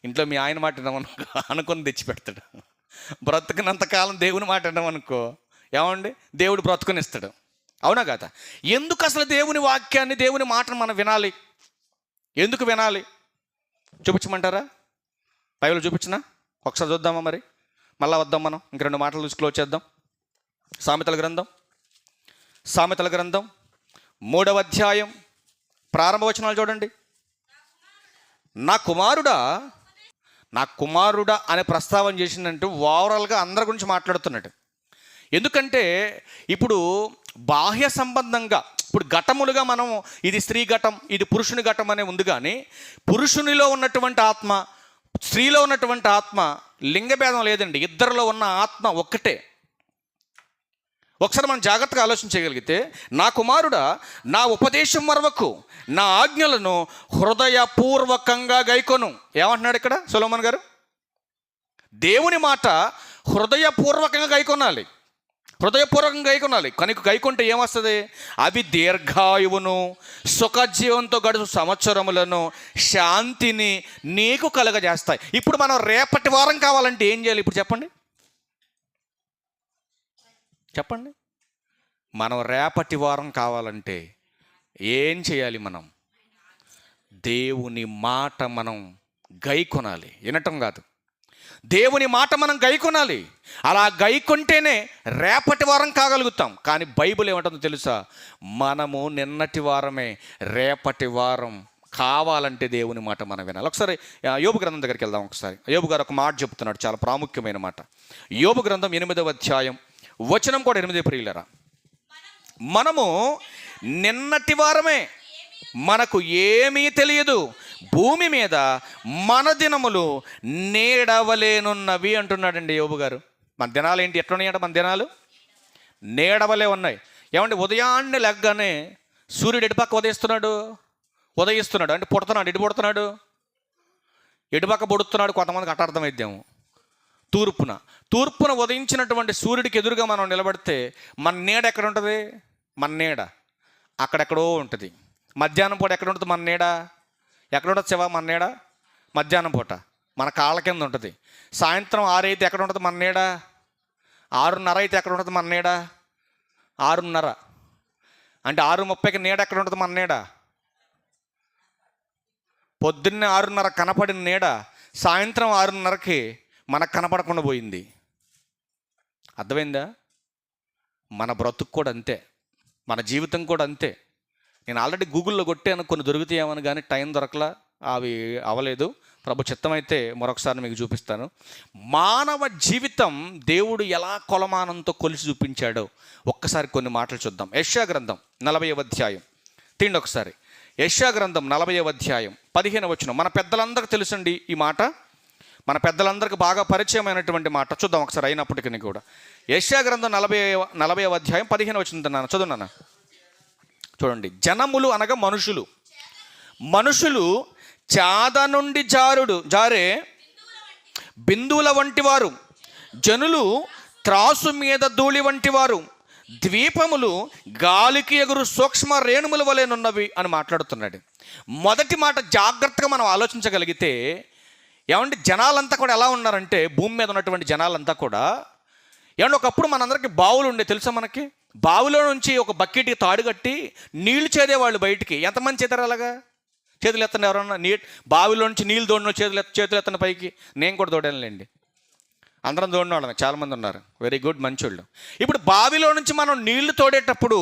ఇంట్లో మీ ఆయన మాట విన్నామనుకో అనుకొని తెచ్చిపెడతాడు. బ్రతుకున్నంతకాలం దేవుని మాట విన్నామనుకో ఏమండి, దేవుడు బ్రతుకునిస్తాడు. అవునా కదా? ఎందుకు అసలు దేవుని వాక్యాన్ని, దేవుని మాటను మనం వినాలి? ఎందుకు వినాలి చూపించమంటారా? బైబిల్ చూపించినా ఒకసారి చూద్దామా? మరి మళ్ళా వద్దాం మనం. ఇంక 2 మాటలు చూసి క్లోజ్ చేద్దాం. సామెతల గ్రంథం 3వ అధ్యాయం ప్రారంభ వచనాలు చూడండి. నా కుమారుడా అనే ప్రస్తావన చేసిందంటే ఓవరాల్గా అందరి గురించి మాట్లాడుతున్నాడు. ఎందుకంటే ఇప్పుడు బాహ్య సంబంధంగా, ఇప్పుడు ఘటములుగా మనం ఇది స్త్రీ ఘటం, ఇది పురుషుని ఘటం అనే ఉంది. కానీ పురుషునిలో ఉన్నటువంటి ఆత్మ, స్త్రీలో ఉన్నటువంటి ఆత్మ లింగభేదం లేదండి. ఇద్దరిలో ఉన్న ఆత్మ ఒక్కటే. ఒకసారి మనం జాగ్రత్తగా ఆలోచించగలిగితే, నా కుమారుడా నా ఉపదేశం మరవకు, నా ఆజ్ఞలను హృదయపూర్వకంగా గైకొను. ఏమంటున్నాడు ఇక్కడ సొలొమోన్ గారు? దేవుని మాట హృదయపూర్వకంగా గైకొనాలి. హృదయపూర్వకంగా గైకొనాలి. కనుక గైకొంటే ఏమొస్తుంది? అవి దీర్ఘాయువును, సుఖజీవంతో గడుచు సంవత్సరములను, శాంతిని నీకు కలుగజేస్తాయి. ఇప్పుడు మనం రేపటి వారం కావాలంటే ఏం చేయాలి? ఇప్పుడు చెప్పండి. మనం రేపటి వారం కావాలంటే ఏం చేయాలి? మనం దేవుని మాట మనం గైకొనాలి. వినటం కాదు, దేవుని మాట మనం గైకొనాలి. అలా గైకొంటేనే రేపటి వారం కాగలుగుతాం. కానీ బైబిల్ ఏమంటుందో తెలుసా? మనము నిన్నటి వారమే, రేపటి వారం కావాలంటే దేవుని మాట మనం వినాలి. ఒకసారి యోబు గ్రంథం దగ్గరికి వెళ్దాం. ఒకసారి యోబు గారు ఒక మాట చెప్తున్నాడు, చాలా ప్రాముఖ్యమైన మాట. యోబు గ్రంథం 8వ అధ్యాయం వచనం కూడా 8. ప్రియులరా, మనము నిన్నటి వారమే, మనకు ఏమీ తెలియదు, భూమి మీద మన దినములు నీడవలేనున్నవి అంటున్నాడండి యోబు గారు. మన దినాలు ఏంటి? ఎట్లున్నాయంట మన దినాలు? నీడవలే ఉన్నాయి. ఏమంటే ఉదయాన్నే లెగ్గానే సూర్యుడు ఎటుపక్క ఉదయిస్తున్నాడు అంటే పుడుతున్నాడు. ఎటు పుడుతున్నాడు? ఎటుపక్క పుడుతున్నాడు? కొంతమందికి అటార్థమైద్దాము. తూర్పున ఉదయించినటువంటి సూర్యుడికి ఎదురుగా మనం నిలబడితే మన నీడ ఎక్కడ ఉంటుంది? మన నీడ అక్కడెక్కడో ఉంటుంది. మధ్యాహ్నం పూట ఎక్కడ ఉంటుంది మన నీడ? ఎక్కడ ఉంటుంది శివ మన నీడ? మధ్యాహ్నం పూట మన కాళ్ళ కింద ఉంటుంది. సాయంత్రం 6 అయితే ఎక్కడ ఉంటుంది మన నీడ? 6:30 అయితే ఎక్కడ ఉంటుంది మన నీడ? 6:30 అంటే 6:30కి నీడ ఎక్కడ ఉంటుంది మన నీడ? పొద్దున్నే 6:30 కనపడిన నీడ సాయంత్రం 6:30కి మనకు కనపడకుండా పోయింది. అర్థమైందా? మన బ్రతుకు కూడా అంతే, మన జీవితం కూడా అంతే. నేను ఆల్రెడీ గూగుల్లో కొట్టాను, కొన్ని దొరుకుతాయేమని, కానీ టైం దొరకలా, అవి అవ్వలేదు. ప్రభు చిత్తమైతే మరొకసారి మీకు చూపిస్తాను. మానవ జీవితం దేవుడు ఎలా కొలమానంతో కొలిసి చూపించాడో ఒక్కసారి కొన్ని మాటలు చూద్దాం. యెషయా గ్రంథం 40వ అధ్యాయం తీండి ఒకసారి. యెషయా గ్రంథం 40వ అధ్యాయం 15వ వచనం. మన పెద్దలందరికీ తెలుసండి ఈ మాట, మన పెద్దలందరికీ బాగా పరిచయమైనటువంటి మాట. చూద్దాం ఒకసారి అయినప్పటికీ కూడా. యెషయా గ్రంథం 40వ అధ్యాయం 15వ వచనం చదువున్నాను. చూడండి. జనములు అనగా మనుషులు చాద నుండి జారే బిందువుల వంటి వారు, జనులు త్రాసు మీద ధూళి వంటి వారు, ద్వీపములు గాలికి ఎగురు సూక్ష్మ రేణుముల వలెనున్నవి అని మాట్లాడుతున్నాడు. మొదటి మాట జాగ్రత్తగా మనం ఆలోచించగలిగితే, ఏమంటే జనాలంతా కూడా ఎలా ఉన్నారంటే, భూమి మీద ఉన్నటువంటి జనాలంతా కూడా ఏమంటే ఒకప్పుడు మనందరికీ బావులు ఉండే తెలుసా మనకి? బావిలో నుంచి ఒక బకెట్కి తాడు కట్టి నీళ్లు చేదేవాళ్ళు బయటికి. ఎంతమంది చేతారు అలాగా? చేతులు ఎత్తండి ఎవరన్నా. బావిలో నుంచి నీళ్ళు తోడిన చేతులు ఎత్తండి పైకి. నేను కూడా తోడానులేండి, అందరం తోడిన వాళ్ళని చాలామంది ఉన్నారు. వెరీ గుడ్, మంచోళ్ళు. ఇప్పుడు బావిలో నుంచి మనం నీళ్లు తోడేటప్పుడు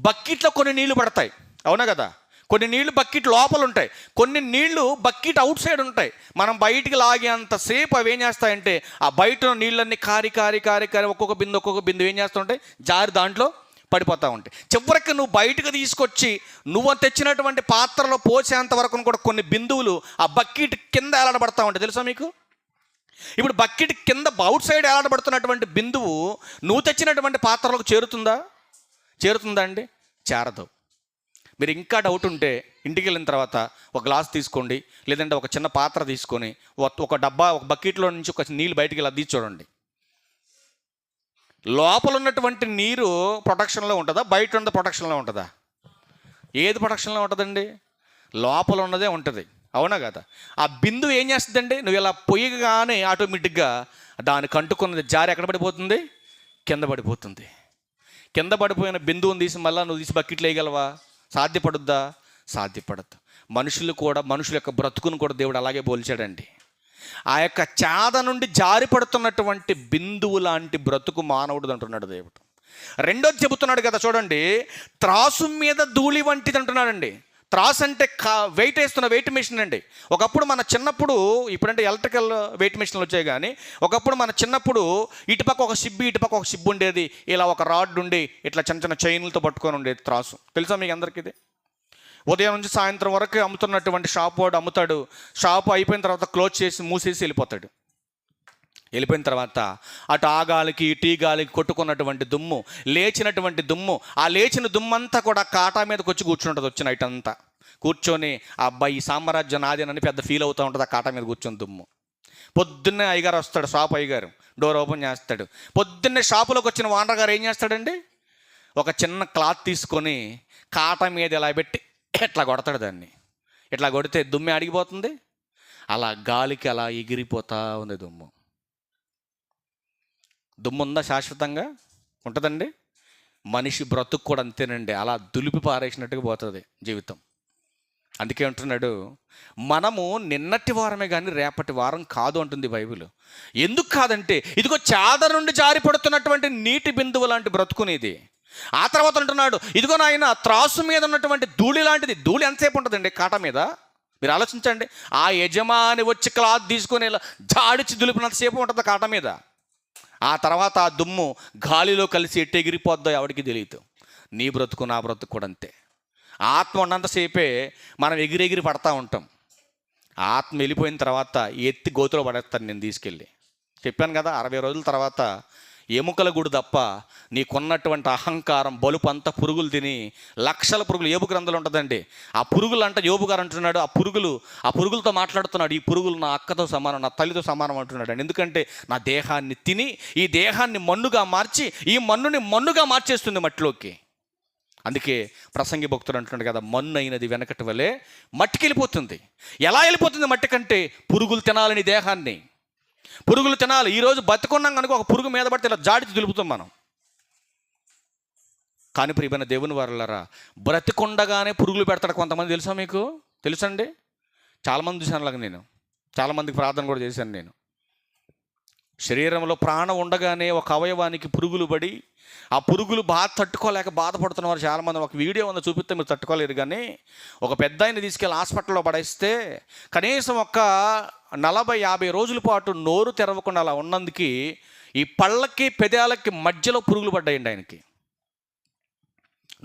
బకెట్లో కొన్ని నీళ్లు పడతాయి, అవునా కదా? కొన్ని నీళ్లు బకెట్ లోపల ఉంటాయి, కొన్ని నీళ్లు బకెట్ అవుట్ సైడ్ ఉంటాయి. మనం బయటికి లాగేంతసేపు అవి ఏం చేస్తాయంటే ఆ బయట నీళ్ళన్నీ కారి ఒక్కొక్క బిందు ఏం చేస్తుంటాయి? జారి దాంట్లో పడిపోతూ ఉంటాయి. చివరికి నువ్వు బయటకు తీసుకొచ్చి నువ్వు తెచ్చినటువంటి పాత్రలో పోసేంత వరకు కూడా కొన్ని బిందువులు ఆ బకెట్ కింద ఏలాడబడతా ఉంటాయి, తెలుసా మీకు? ఇప్పుడు బకెట్ కింద అవుట్ సైడ్ ఏలాడబడుతున్నటువంటి బిందువు నువ్వు తెచ్చినటువంటి పాత్రలకు చేరుతుందా అండి? చేరదు. మీరు ఇంకా డౌట్ ఉంటే ఇంటికి వెళ్ళిన తర్వాత ఒక గ్లాస్ తీసుకోండి, లేదంటే ఒక చిన్న పాత్ర తీసుకొని ఒక డబ్బా, ఒక బకెట్లో నుంచి ఒక నీళ్ళు బయటికి ఇలా తీసి చూడండి. లోపల ఉన్నటువంటి నీరు ప్రొటెక్షన్లో ఉంటుందా, బయట ఉన్న ప్రొటెక్షన్లో ఉంటుందా? ఏది ప్రొటెక్షన్లో ఉంటుందండి? లోపల ఉన్నదే ఉంటుంది, అవునా కదా? ఆ బిందువు ఏం చేస్తుందండి? నువ్వు ఇలా పొయ్యగానే ఆటోమేటిక్గా దానికి అంటుకున్నది జారి ఎక్కడ పడిపోతుంది? కింద పడిపోతుంది. కింద పడిపోయిన బిందువుని తీసి మళ్ళీ నువ్వు తీసి బకెట్లో వేయగలవా? సాధ్యపడుద్దా? సాధ్యపడద్దు. మనుషులు కూడా, మనుషుల యొక్క బ్రతుకును కూడా దేవుడు అలాగే పోల్చాడండి. ఆ యొక్క చాద నుండి జారి పడుతున్నటువంటి బిందువు లాంటి బ్రతుకు మానవుడు అంటున్నాడు దేవుడు. రెండోది చెబుతున్నాడు కదా చూడండి, త్రాసు మీద ధూళి వంటిది అంటున్నాడండి. త్రాస్ అంటే వెయిట్ వేస్తున్న వెయిట్ మెషిన్ అండి. ఒకప్పుడు మన చిన్నప్పుడు, ఇప్పుడంటే ఎలక్ట్రికల్ వెయిట్ మెషిన్లు వచ్చాయి, కానీ ఒకప్పుడు మన చిన్నప్పుడు ఇటుపక్క ఒక సిబ్బు, ఇటుపక్క ఒక సిబ్బు ఉండేది. ఇలా ఒక రాడ్ ఉండి ఇట్లా చిన్న చిన్న చైన్లతో పట్టుకొని ఉండేది త్రాసు. తెలుసా మీకు అందరికీ ఇది? ఉదయం నుంచి సాయంత్రం వరకు అమ్ముతున్నటువంటి షాప్ వాడు అమ్ముతాడు. షాపు అయిపోయిన తర్వాత క్లోజ్ చేసి మూసేసి వెళ్ళిపోతాడు. వెళ్ళిపోయిన తర్వాత అటు ఆ గాలికి ఇటు ఈ గాలికి కొట్టుకున్నటువంటి దుమ్ము, లేచినటువంటి దుమ్ము, ఆ లేచిన దుమ్మంతా కూడా కాటా మీదకి వచ్చి కూర్చుంటుంది. వచ్చిన నైట్ అంతా కూర్చొని ఆ అబ్బాయి ఈ సామ్రాజ్యం నాదేనని పెద్ద ఫీల్ అవుతూ ఉంటుంది. ఆ కాటా మీద కూర్చొని దుమ్ము. పొద్దున్నే అయ్యగారు వస్తాడు, షాప్ అయ్యగారు డోర్ ఓపెన్ చేస్తాడు. పొద్దున్నే షాపులోకి వచ్చిన ఓనర్ గారు ఏం చేస్తాడండి? ఒక చిన్న క్లాత్ తీసుకొని కాటా మీద ఇలా పెట్టి ఇట్లా కొడతాడు. దాన్ని ఇట్లా కొడితే దుమ్మే అడిగిపోతుంది. అలా గాలికి అలా ఎగిరిపోతూ ఉంది దుమ్ము. దుమ్ము ఉందా? శాశ్వతంగా ఉంటుందండి? మనిషి బ్రతుకు కూడా అంతేనండి, అలా దులిపి పారేసినట్టుగా పోతుంది జీవితం. అందుకే అంటున్నాడు, మనము నిన్నటి వారమే కానీ రేపటి వారం కాదు అంటుంది బైబిల్. ఎందుకు కాదంటే, ఇదిగో చాద నుండి జారి పడుతున్నటువంటి నీటి బిందువు లాంటి బ్రతుకునేది. ఆ తర్వాత అంటున్నాడు, ఇదిగో నాయన త్రాసు మీద ఉన్నటువంటి ధూళి లాంటిది. ధూళి ఎంతసేపు ఉంటుందండి కాటా మీద? మీరు ఆలోచించండి. ఆ యజమాని వచ్చి క్లాత్ తీసుకొని ఇలా జాడిచి దులిపినంతసేపు ఉంటుంది కాటా మీద. ఆ తర్వాత ఆ దుమ్ము గాలిలో కలిసి ఎట్టు ఎగిరిపోద్దో ఎవరికి తెలియదు. నీ బ్రతుకు నా బ్రతుకు కూడా అంతే. ఆత్మ ఉన్నంతసేపే మనం ఎగిరెగిరి పడతా ఉంటాం. ఆత్మ వెళ్ళిపోయిన తర్వాత ఎత్తి గోతులో పడేస్తాను నేను తీసుకెళ్ళి. చెప్పాను కదా, 60 రోజుల తర్వాత ఎముకల గుడి తప్ప నీకున్నటువంటి అహంకారం బలుపు అంతా పురుగులు తిని లక్షల పురుగులు. యోబు గ్రంథంలో ఉంటుందండి. ఆ పురుగులు అంటే యోబు గారు అంటున్నాడు, ఆ పురుగులతో మాట్లాడుతున్నాడు. ఈ పురుగులు నా అక్కతో సమానం, నా తల్లితో సమానం అంటున్నాడు. ఎందుకంటే నా దేహాన్ని తిని ఈ దేహాన్ని మన్నుగా మార్చి ఈ మన్నుని మన్నుగా మార్చేస్తుంది మట్టిలోకి. అందుకే ప్రసంగి భక్తుడు అంటున్నాడు కదా, మన్ను అయినది వెనకటి వలె మట్టికి వెళ్ళిపోతుంది. ఎలా వెళ్ళిపోతుంది మట్టి కంటే? పురుగులు తినాలని దేహాన్ని, పురుగులు తినాలి. ఈరోజు బతుకున్నాం కనుక ఒక పురుగు మీద పడితే ఇలా జాడిచి దులుపుతాం మనం. కానీ ప్రియమైన దేవుని వారలారా, బ్రతికుండగానే పురుగులు పెడతాడు కొంతమంది. తెలుసా మీకు? తెలుసండి? చాలామంది చూశాను. అలాగే నేను చాలామందికి ప్రార్థన కూడా చేశాను. నేను శరీరంలో ప్రాణం ఉండగానే ఒక అవయవానికి పురుగులు పడి ఆ పురుగులు తట్టుకోలేక బాధపడుతున్న వారు చాలామంది. ఒక వీడియో ఉందో చూపిస్తే మీరు తట్టుకోలేరు. కానీ ఒక పెద్ద ఆయన తీసుకెళ్ళి హాస్పిటల్లో పడేస్తే కనీసం ఒక 40-50 రోజుల పాటు నోరు తెరవకుండా అలా ఉన్నందుకు ఈ పళ్ళకి పెదాలకి మధ్యలో పురుగులు పడ్డాయండి. ఆయనకి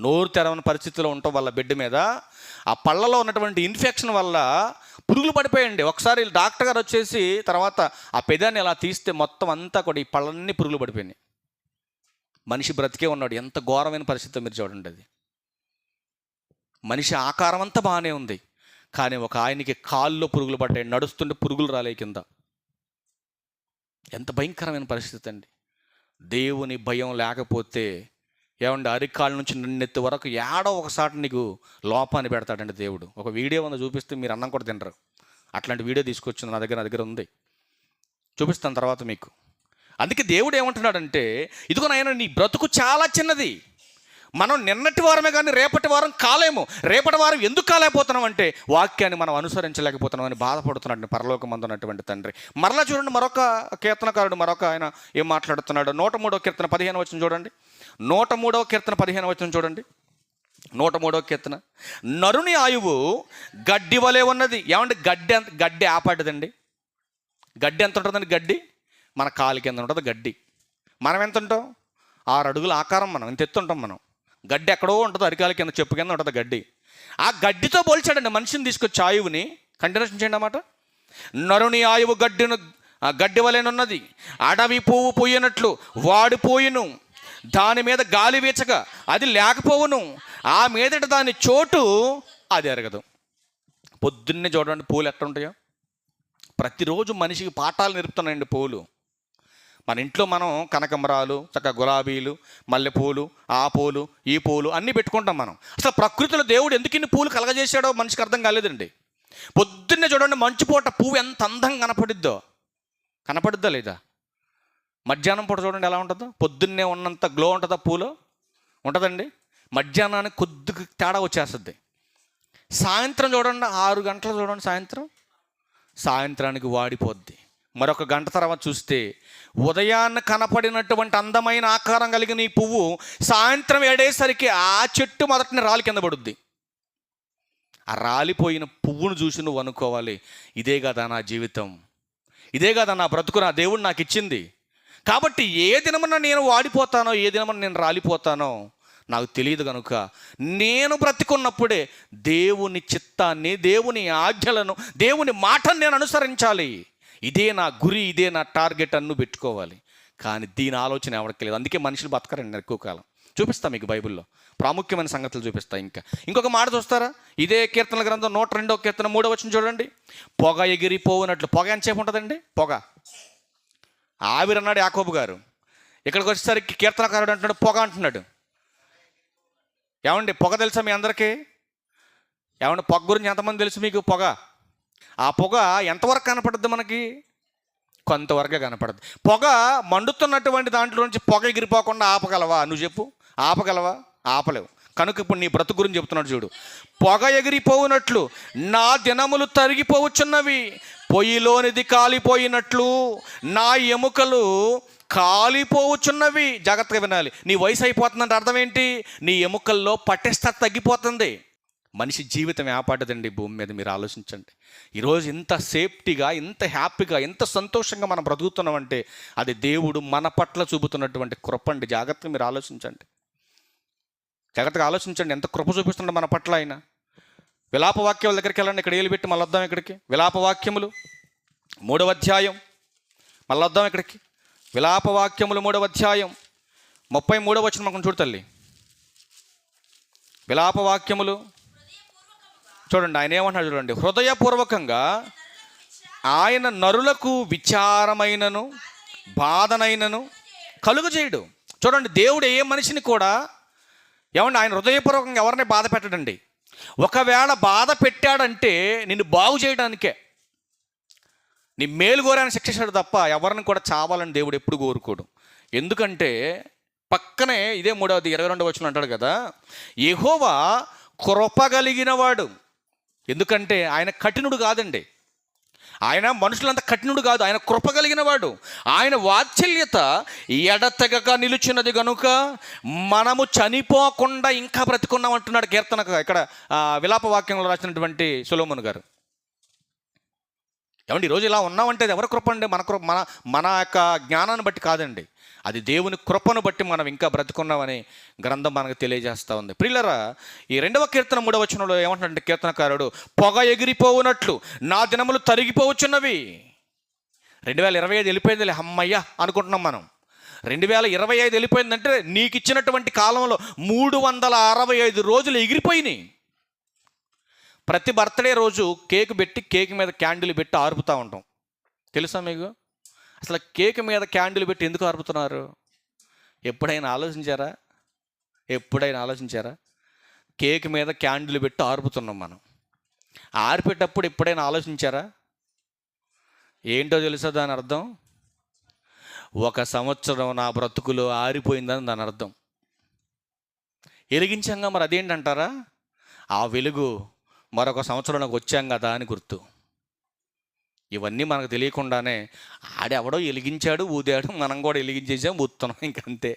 నోరు తెరవని పరిస్థితిలో ఉండటం వల్ల బెడ్ మీద ఆ పళ్ళలో ఉన్నటువంటి ఇన్ఫెక్షన్ వల్ల పురుగులు పడిపోయాయండి. ఒకసారి డాక్టర్ గారు వచ్చేసి తర్వాత ఆ పెదాన్ని అలా తీస్తే మొత్తం అంతా కూడా ఈ పళ్ళన్నీ పురుగులు పడిపోయినాయి. మనిషి బ్రతికే ఉన్నాడు. ఎంత ఘోరమైన పరిస్థితి మీరు చూడండి. అది మనిషి ఆకారం అంతా బాగానే ఉంది, కానీ ఒక ఆయనకి కాళ్ళలో పురుగులు పడ్డాయి. నడుస్తుంటే పురుగులు రాలే కింద. ఎంత భయంకరమైన పరిస్థితి అండి. దేవుని భయం లేకపోతే ఏమండి, అరికాళ్ళ నుంచి నిన్నెత్తి వరకు ఏడో ఒకసారి నీకు లోపాన్ని పెడతాడండి దేవుడు. ఒక వీడియో ఉందో చూపిస్తే మీరు అన్నం కూడా తినరు. అట్లాంటి వీడియో తీసుకొచ్చింది నా దగ్గర ఉంది, చూపిస్తాను తర్వాత మీకు. అందుకే దేవుడు ఏమంటున్నాడంటే, ఇదిగో నాయన నీ బ్రతుకు చాలా చిన్నది. మనం నిన్నటి వారమే కానీ రేపటి వారం కాలేము. రేపటి వారం ఎందుకు కాలేకపోతున్నాం అంటే వాక్యాన్ని మనం అనుసరించలేకపోతున్నాం అని బాధపడుతున్నాడు పరలోకమందున్నటువంటి తండ్రి. మరలా చూడండి, మరొక కీర్తనకారుడు మరొక ఆయన ఏం మాట్లాడుతున్నాడు. 103వ కీర్తన 15వ వచనం చూడండి. 103వ కీర్తన 15వ వచనం చూడండి. 103వ కీర్తన, నరుని ఆయువు గడ్డి వలె ఉన్నది. ఏమంటే గడ్డి ఆపాటిదండి. గడ్డి ఎంత ఉంటుందండి? గడ్డి మన కాలి కింద ఉంటుంది గడ్డి. మనం ఎంత ఉంటాం? 6 అడుగుల ఆకారం, మనం ఇంత ఎత్తుంటాం. మనం గడ్డి ఎక్కడో ఉంటుంది, అరికాల కింద చెప్పు కింద ఉంటుంది గడ్డి. ఆ గడ్డితో పోల్చాడండి మనిషిని తీసుకొచ్చి ఆయువుని. కంటిన్యూషన్ చేయండి అన్నమాట. నరుని ఆయువు గడ్డి వలెనున్నది, అడవి పువ్వు పోయినట్లు వాడిపోయిను, దాని మీద గాలి వీచగా అది లేకపోవును, ఆ మీదట దాని చోటు అది ఎరగదు. పొద్దున్నే చూడండి పూలు ఎట్లా ఉంటాయో. ప్రతిరోజు మనిషికి పాఠాలు నేర్పుతున్నాయండి పూలు. మన ఇంట్లో మనం కనకంబరాలు, చక్కగా గులాబీలు, మల్లెపూలు, ఆ పూలు, ఈ పూలు అన్నీ పెట్టుకుంటాం మనం. అసలు ప్రకృతిలో దేవుడు ఎందుకు ఇన్ని పూలు కలగజేశాడో మనిషికి అర్థం కాలేదండి. పొద్దున్నే చూడండి మంచు పూట పువ్వు ఎంత అందంగా కనపడుద్దా లేదా? మధ్యాహ్నం పూట చూడండి ఎలా ఉంటుందో. పొద్దున్నే ఉన్నంత గ్లో ఉంటుందా పూలో? ఉంటుందండి. మధ్యాహ్నానికి కొద్దిగా తేడా వచ్చేస్తుంది. సాయంత్రం చూడండి 6 గంటలు చూడండి, సాయంత్రానికి వాడిపోద్ది. మరొక గంట తర్వాత చూస్తే ఉదయాన్న కనపడినటువంటి అందమైన ఆకారం కలిగిన ఈ పువ్వు సాయంత్రం ఏడేసరికి ఆ చెట్టు మొదటిని రాలి కింద పడుద్ది. ఆ రాలిపోయిన పువ్వును చూసి నువ్వు అనుకోవాలి, ఇదే కదా నా జీవితం, ఇదే కదా నా బ్రతుకు, నా దేవుడు నాకు ఇచ్చింది. కాబట్టి ఏ దినమన్నా నేను వాడిపోతానో, ఏ దినమన్నా నేను రాలిపోతానో నాకు తెలియదు కనుక నేను బ్రతికున్నప్పుడే దేవుని చిత్తాన్ని, దేవుని ఆజ్ఞలను, దేవుని మాటను నేను అనుసరించాలి. ఇదే నా గురి, ఇదే నా టార్గెట్ అన్ను పెట్టుకోవాలి. కానీ దీని ఆలోచన ఎవరికి లేదు. అందుకే మనుషులు బతకరండి ఎక్కువ కాలం. చూపిస్తా మీకు బైబిల్లో ప్రాముఖ్యమైన సంగతులు చూపిస్తా. ఇంకొక మాట చూస్తారా? ఇదే కీర్తనల గ్రంథం 102వ కీర్తన 3వ వచనం చూడండి. పొగ ఎగిరిపోవునట్లు. పొగ ఎంతసేపు ఉంటుందండి? పొగ ఆవిరి అన్నాడు యాకోబు గారు. ఇక్కడికి వచ్చేసరికి కీర్తనకారుడు అంటున్నాడు పొగ అంటున్నాడు. ఏమండి పొగ తెలుసా మీ అందరికీ? ఏమండి పొగ గురించి ఎంతమంది తెలుసు మీకు? పొగ, ఆ పొగ ఎంతవరకు కనపడుద్ది మనకి? కొంతవరకే కనపడుద్ది. పొగ మండుతున్నటువంటి దాంట్లో నుంచి పొగ ఎగిరిపోకుండా ఆపగలవా? నువ్వు చెప్పు, ఆపగలవా? ఆపలేవు. కనుక ఇప్పుడు నీ బ్రతుకు గురించి చెప్తున్నాడు చూడు. పొగ ఎగిరిపోవునట్లు నా దినములు తరిగిపోవచ్చున్నవి, పొయ్యిలోనిది కాలిపోయినట్లు నా ఎముకలు కాలిపోవచ్చున్నవి. జాగ్రత్తగా వినాలి. నీ వయసు అయిపోతుందంటే అర్థం ఏంటి? నీ ఎముకల్లో పటిష్టత తగ్గిపోతుంది. మనిషి జీవితం ఏపాటిదండి భూమి మీద? మీరు ఆలోచించండి. ఈరోజు ఇంత సేఫ్టీగా, ఇంత హ్యాపీగా, ఎంత సంతోషంగా మనం బ్రతుకుతున్నామంటే అది దేవుడు మన పట్ల చూపుతున్నటువంటి కృప అండి. జాగ్రత్తగా మీరు ఆలోచించండి, జాగ్రత్తగా ఆలోచించండి. ఎంత కృప చూపిస్తున్నాడు మన పట్ల ఆయన. విలాప వాక్యాల దగ్గరికి వెళ్ళండి. ఇక్కడ ఏలు పెట్టి మళ్ళీ వద్దాం ఇక్కడికి. విలాప వాక్యములు 3వ అధ్యాయం, మళ్ళీ వద్దాం ఇక్కడికి. విలాప వాక్యములు 3వ అధ్యాయం 33వ వచనం మనం చూడు తల్లి. విలాప వాక్యములు చూడండి, ఆయన ఏమంటున్నాడు చూడండి. హృదయపూర్వకంగా ఆయన నరులకు విచారమైనను బాధనైనను కలుగజేయడు. చూడండి, దేవుడు ఏ మనిషిని కూడా ఏమండి ఆయన హృదయపూర్వకంగా ఎవరిని బాధ పెట్టడండి. ఒకవేళ బాధ పెట్టాడంటే నిన్ను బాగు చేయడానికే, నీ మేలు కోరాన్ని శిక్షిస్తాడు తప్ప ఎవరిని కూడా చావాలని దేవుడు ఎప్పుడు కోరుకోడు. ఎందుకంటే పక్కనే ఇదే 22వ వచనం అంటాడు కదా, యెహోవా కృప కలిగిన వాడు. ఎందుకంటే ఆయన కఠినుడు కాదండి, ఆయన మనుషులంతా కఠినుడు కాదు, ఆయన కృప కలిగిన వాడు. ఆయన వాత్సల్యత ఎడతెగక నిలుచున్నది కనుక మనము చనిపోకుండా ఇంకా బ్రతికున్నాం అంటున్నాడు కీర్తన. ఇక్కడ విలాప వాక్యంలో రాసినటువంటి సొలొమోను గారు. ఏమండి ఈరోజు ఇలా ఉన్నామంటే అది ఎవరి కృప అండి? మన కృప, మన యొక్క జ్ఞానాన్ని బట్టి కాదండి, అది దేవుని కృపను బట్టి మనం ఇంకా బ్రతుకున్నామని గ్రంథం మనకు తెలియజేస్తూ ఉంది. ప్రియులరా, ఈ 2వ కీర్తన 3వ వచనంలో ఏమంటాడంటే కీర్తనకారుడు, పొగ ఎగిరిపోవునట్లు నా దినములు తరిగిపోవచ్చున్నవి. 2025 వెళ్ళిపోయిందిలే అమ్మయ్య అనుకుంటున్నాం మనం. 2025 వెళ్ళిపోయిందంటే నీకు ఇచ్చినటువంటి కాలంలో 365 రోజులు ఎగిరిపోయినాయి. ప్రతి బర్త్డే రోజు కేక్ పెట్టి కేక్ మీద క్యాండిల్ పెట్టి ఆర్పుతూ ఉంటాం. తెలుసా మీకు? అసలు కేక్ మీద క్యాండిల్ పెట్టి ఎందుకు ఆర్పుతున్నారు? ఎప్పుడైనా ఆలోచించారా? కేక్ మీద క్యాండిల్ పెట్టి ఆర్పుతున్నాం మనం. ఆర్పేటప్పుడు ఎప్పుడైనా ఆలోచించారా? ఏంటో తెలుసా దాని అర్థం? 1 సంవత్సరం నా బ్రతుకులో ఆరిపోయిందని దాని అర్థం. వెలిగించాంగా, మరి అదేంటంటారా? ఆ వెలుగు మరొక సంవత్సరంలోకి వచ్చాం కదా అని గుర్తు. ఇవన్నీ మనకు తెలియకుండానే ఆడెవడో వెలిగించాడు, ఊదాడు, మనం కూడా వెలిగించేసాం, ఊతున్నాం, ఇంకంతే.